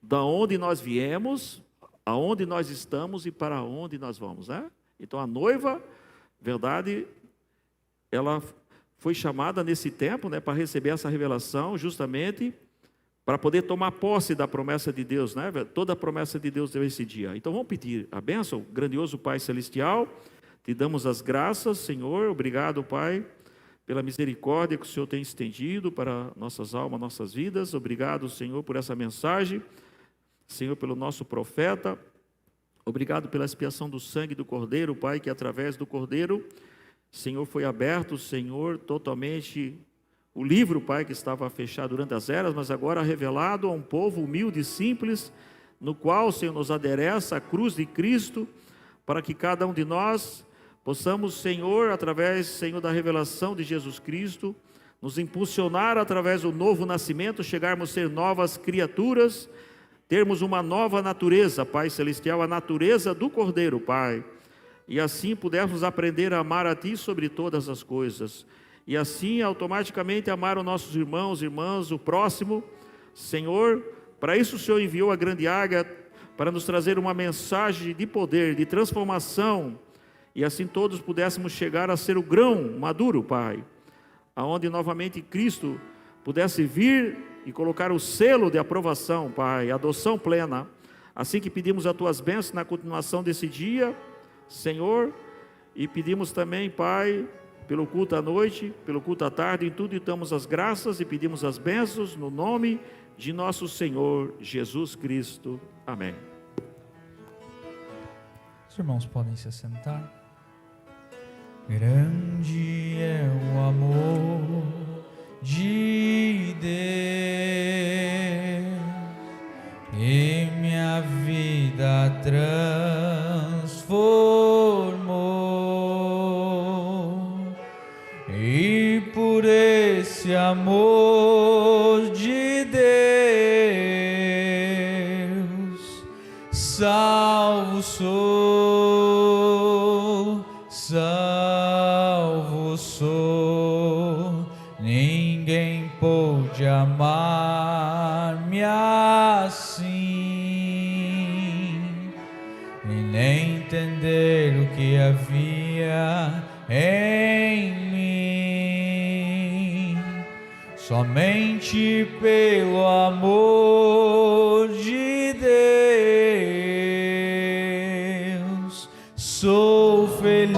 da onde nós viemos, aonde nós estamos e para onde nós vamos, né? Então a noiva, verdade, ela foi chamada nesse tempo, né, para receber essa revelação, justamente para poder tomar posse da promessa de Deus, né? Toda a promessa de Deus deu esse dia. Então vamos pedir a bênção, grandioso Pai Celestial, te damos as graças, Senhor, obrigado, Pai, pela misericórdia que o Senhor tem estendido para nossas almas, nossas vidas. Obrigado, Senhor, por essa mensagem, Senhor, pelo nosso profeta. Obrigado pela expiação do sangue do Cordeiro, Pai, que através do Cordeiro, Senhor, foi aberto, Senhor, totalmente o livro, Pai, que estava fechado durante as eras, mas agora revelado a um povo humilde e simples, no qual o Senhor nos adereça a cruz de Cristo, para que cada um de nós possamos, Senhor, através, Senhor, da revelação de Jesus Cristo, nos impulsionar através do novo nascimento, chegarmos a ser novas criaturas, termos uma nova natureza, Pai Celestial, a natureza do Cordeiro, Pai, e assim pudermos aprender a amar a Ti sobre todas as coisas, e assim automaticamente amar os nossos irmãos, irmãs, o próximo. Senhor, para isso o Senhor enviou a grande águia, para nos trazer uma mensagem de poder, de transformação, e assim todos pudéssemos chegar a ser o grão maduro, Pai, aonde novamente Cristo pudesse vir e colocar o selo de aprovação, Pai, adoção plena. Assim que pedimos as Tuas bênçãos na continuação desse dia, Senhor, e pedimos também, Pai, pelo culto à noite, pelo culto à tarde, em tudo damos as graças e pedimos as bênçãos no nome de nosso Senhor Jesus Cristo. Amém. Os irmãos podem se assentar. Grande é o amor de Deus, e minha vida transformou, e por esse amor de Deus, salvo sou, salvo sou. Ninguém pôde amar-me assim, e nem entender o que havia em mim. Somente pelo amor de Deus sou feliz,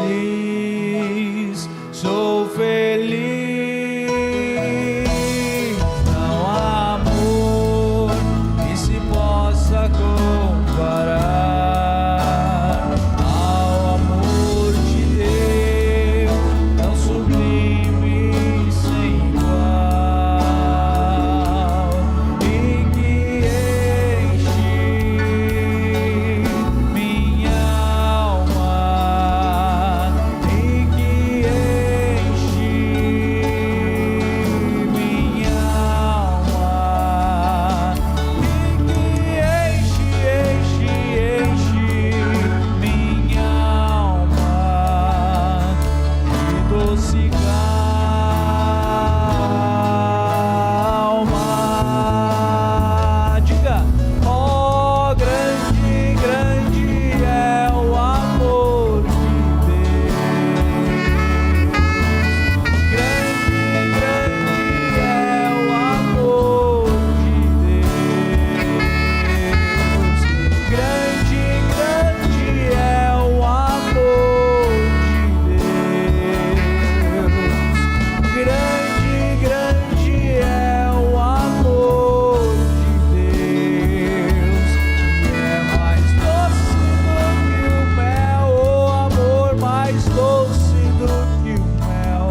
sou feliz. Não há amor que se possa comparar ao amor de Deus, tão sublime e sem igual, e que enche minha alma, e que enche minha alma, e que enche minha alma de doce calma. Diga: ó, grande, grande é o amor de Deus. Grande, grande é o amor de Deus. Grande, grande é o amor de Deus. Grande, grande é o amor de Deus. E é mais doce do que o mel, o amor mais doce do que o mel.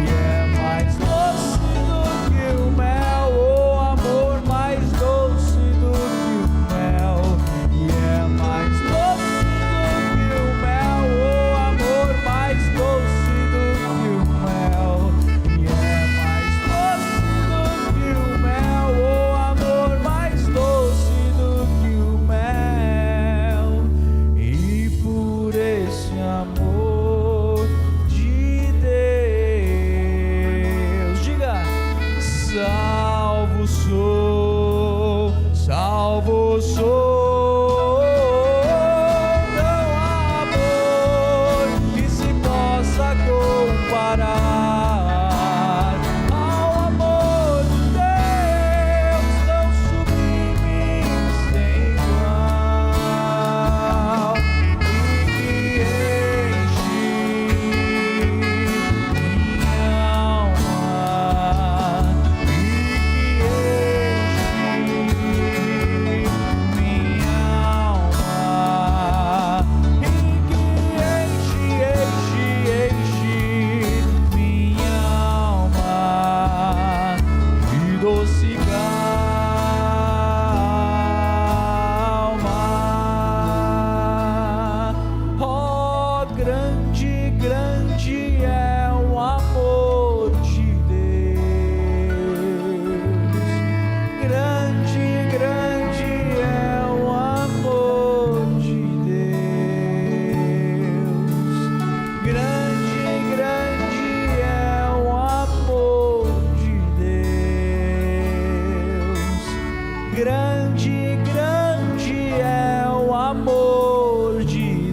E é mais doce do que o mel, o amor mais doce do que o mel. E é mais doce do que o mel, o amor mais doce do que o mel. E é mais doce do que o mel, o amor mais doce do que o mel. E por esse amor de Deus, diga: salvo sou, salvo sou. Não há amor que se possa comparar ao amor de Deus, tão sublime e sem igual, e que enche minha alma, e que enche minha grande, grande é o amor de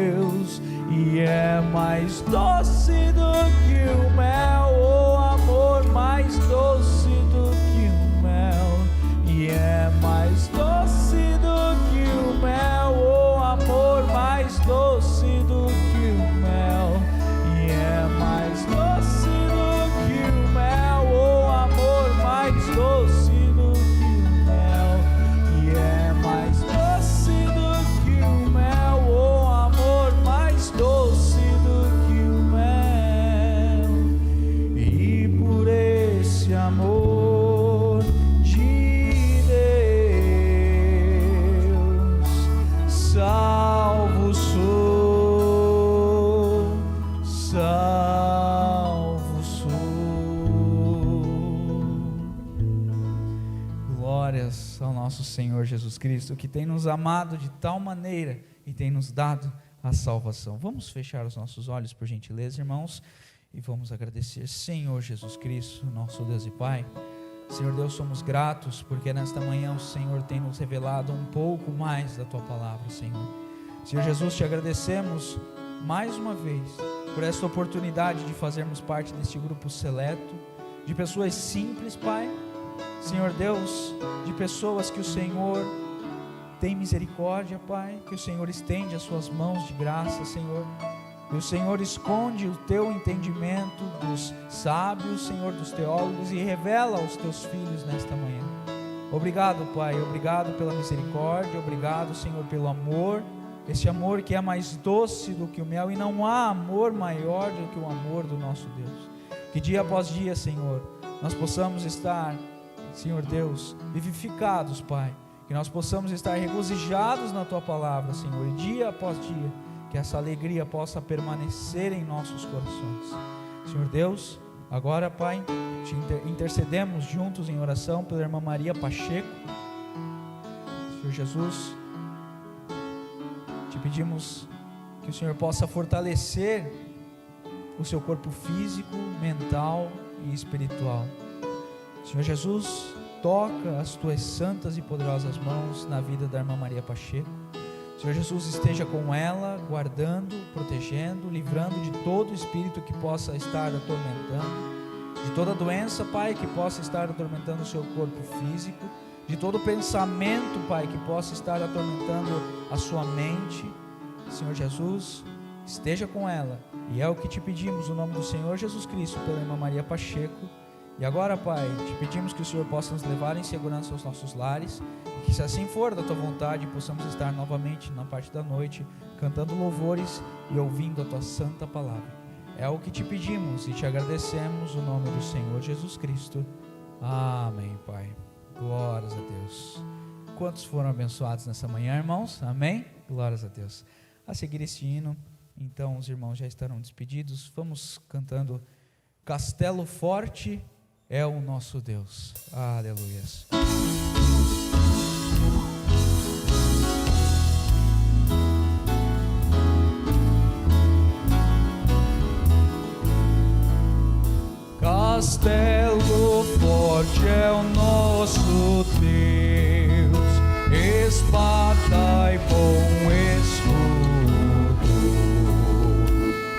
Deus, e é mais doce do que o mel, o amor mais doce do que o mel, e é mais doce do que o mel, o amor mais doce do que o mel, e é mais doce do que o mel, o amor mais doce do que o mel, e é mais doce do que o mel, o amor mais doce do que o mel. E por esse amor de Deus, salvo sou, salvo sou. Glórias ao nosso Senhor Jesus Cristo, que tem nos amado de tal maneira e tem nos dado a salvação. Vamos fechar os nossos olhos, por gentileza, irmãos, e vamos agradecer. Senhor Jesus Cristo, nosso Deus e Pai, Senhor Deus, somos gratos porque nesta manhã o Senhor tem nos revelado um pouco mais da Tua Palavra, Senhor. Senhor Jesus, te agradecemos mais uma vez por esta oportunidade de fazermos parte deste grupo seleto, de pessoas simples, Pai, Senhor Deus, de pessoas que o Senhor tem misericórdia, Pai, que o Senhor estende as suas mãos de graça, Senhor, que o Senhor esconde o teu entendimento dos sábios, Senhor, dos teólogos, e revela aos teus filhos nesta manhã. Obrigado, Pai, obrigado pela misericórdia, obrigado, Senhor, pelo amor, esse amor que é mais doce do que o mel, e não há amor maior do que o amor do nosso Deus. Que dia após dia, Senhor, nós possamos estar, Senhor Deus, vivificados, Pai, que nós possamos estar regozijados na Tua Palavra, Senhor, e dia após dia, que essa alegria possa permanecer em nossos corações. Senhor Deus, agora, Pai, te intercedemos juntos em oração pela irmã Maria Pacheco. Senhor Jesus, te pedimos que o Senhor possa fortalecer o seu corpo físico, mental e espiritual. Senhor Jesus, toca as tuas santas e poderosas mãos na vida da irmã Maria Pacheco. Senhor Jesus, esteja com ela, guardando, protegendo, livrando de todo espírito que possa estar atormentando, de toda doença, Pai, que possa estar atormentando o seu corpo físico, de todo pensamento, Pai, que possa estar atormentando a sua mente. Senhor Jesus, esteja com ela, e é o que te pedimos no nome do Senhor Jesus Cristo, pela irmã Maria Pacheco. E agora, Pai, te pedimos que o Senhor possa nos levar em segurança aos nossos lares, e que, se assim for da Tua vontade, possamos estar novamente na parte da noite, cantando louvores e ouvindo a Tua santa palavra. É o que te pedimos e te agradecemos no nome do Senhor Jesus Cristo. Amém, Pai. Glórias a Deus. Quantos foram abençoados nessa manhã, irmãos? Amém? Glórias a Deus. A seguir este hino, então os irmãos já estarão despedidos. Vamos cantando Castelo Forte é o nosso Deus. Aleluias. Castelo forte é o nosso Deus, espada e bom escudo,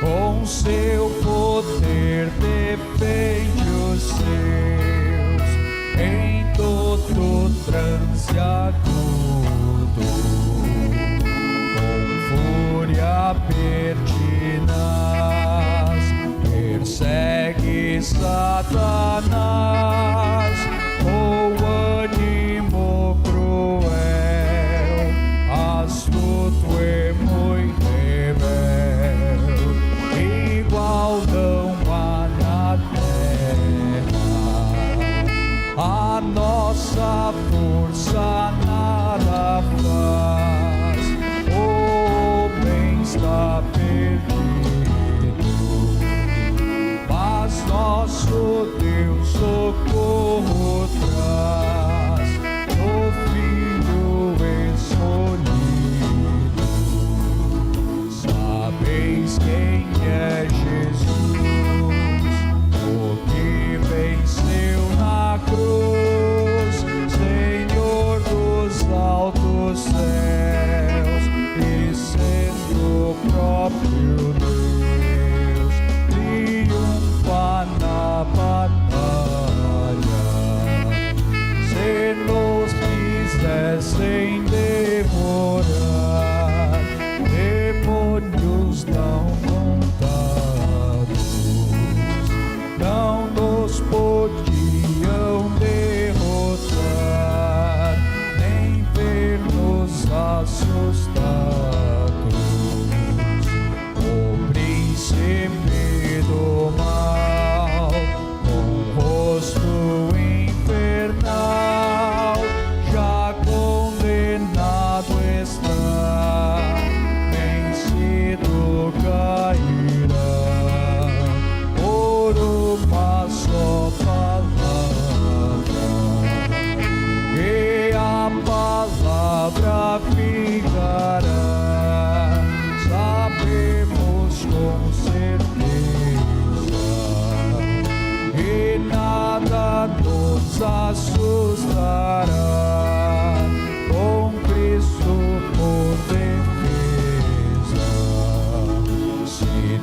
com seu poder defende os seus em todo trance agudo, com fúria pertinaz persegue Satanás, com ânimo cruel, astuto e muito rebelde, igual não há na terra, a nossa força nada faz, o homem está perdido, mas nosso Deus socorro traz, o Filho escolhido. Sabeis quem é Jesus, o que venceu na cruz, assustará com Cristo por defesa. Se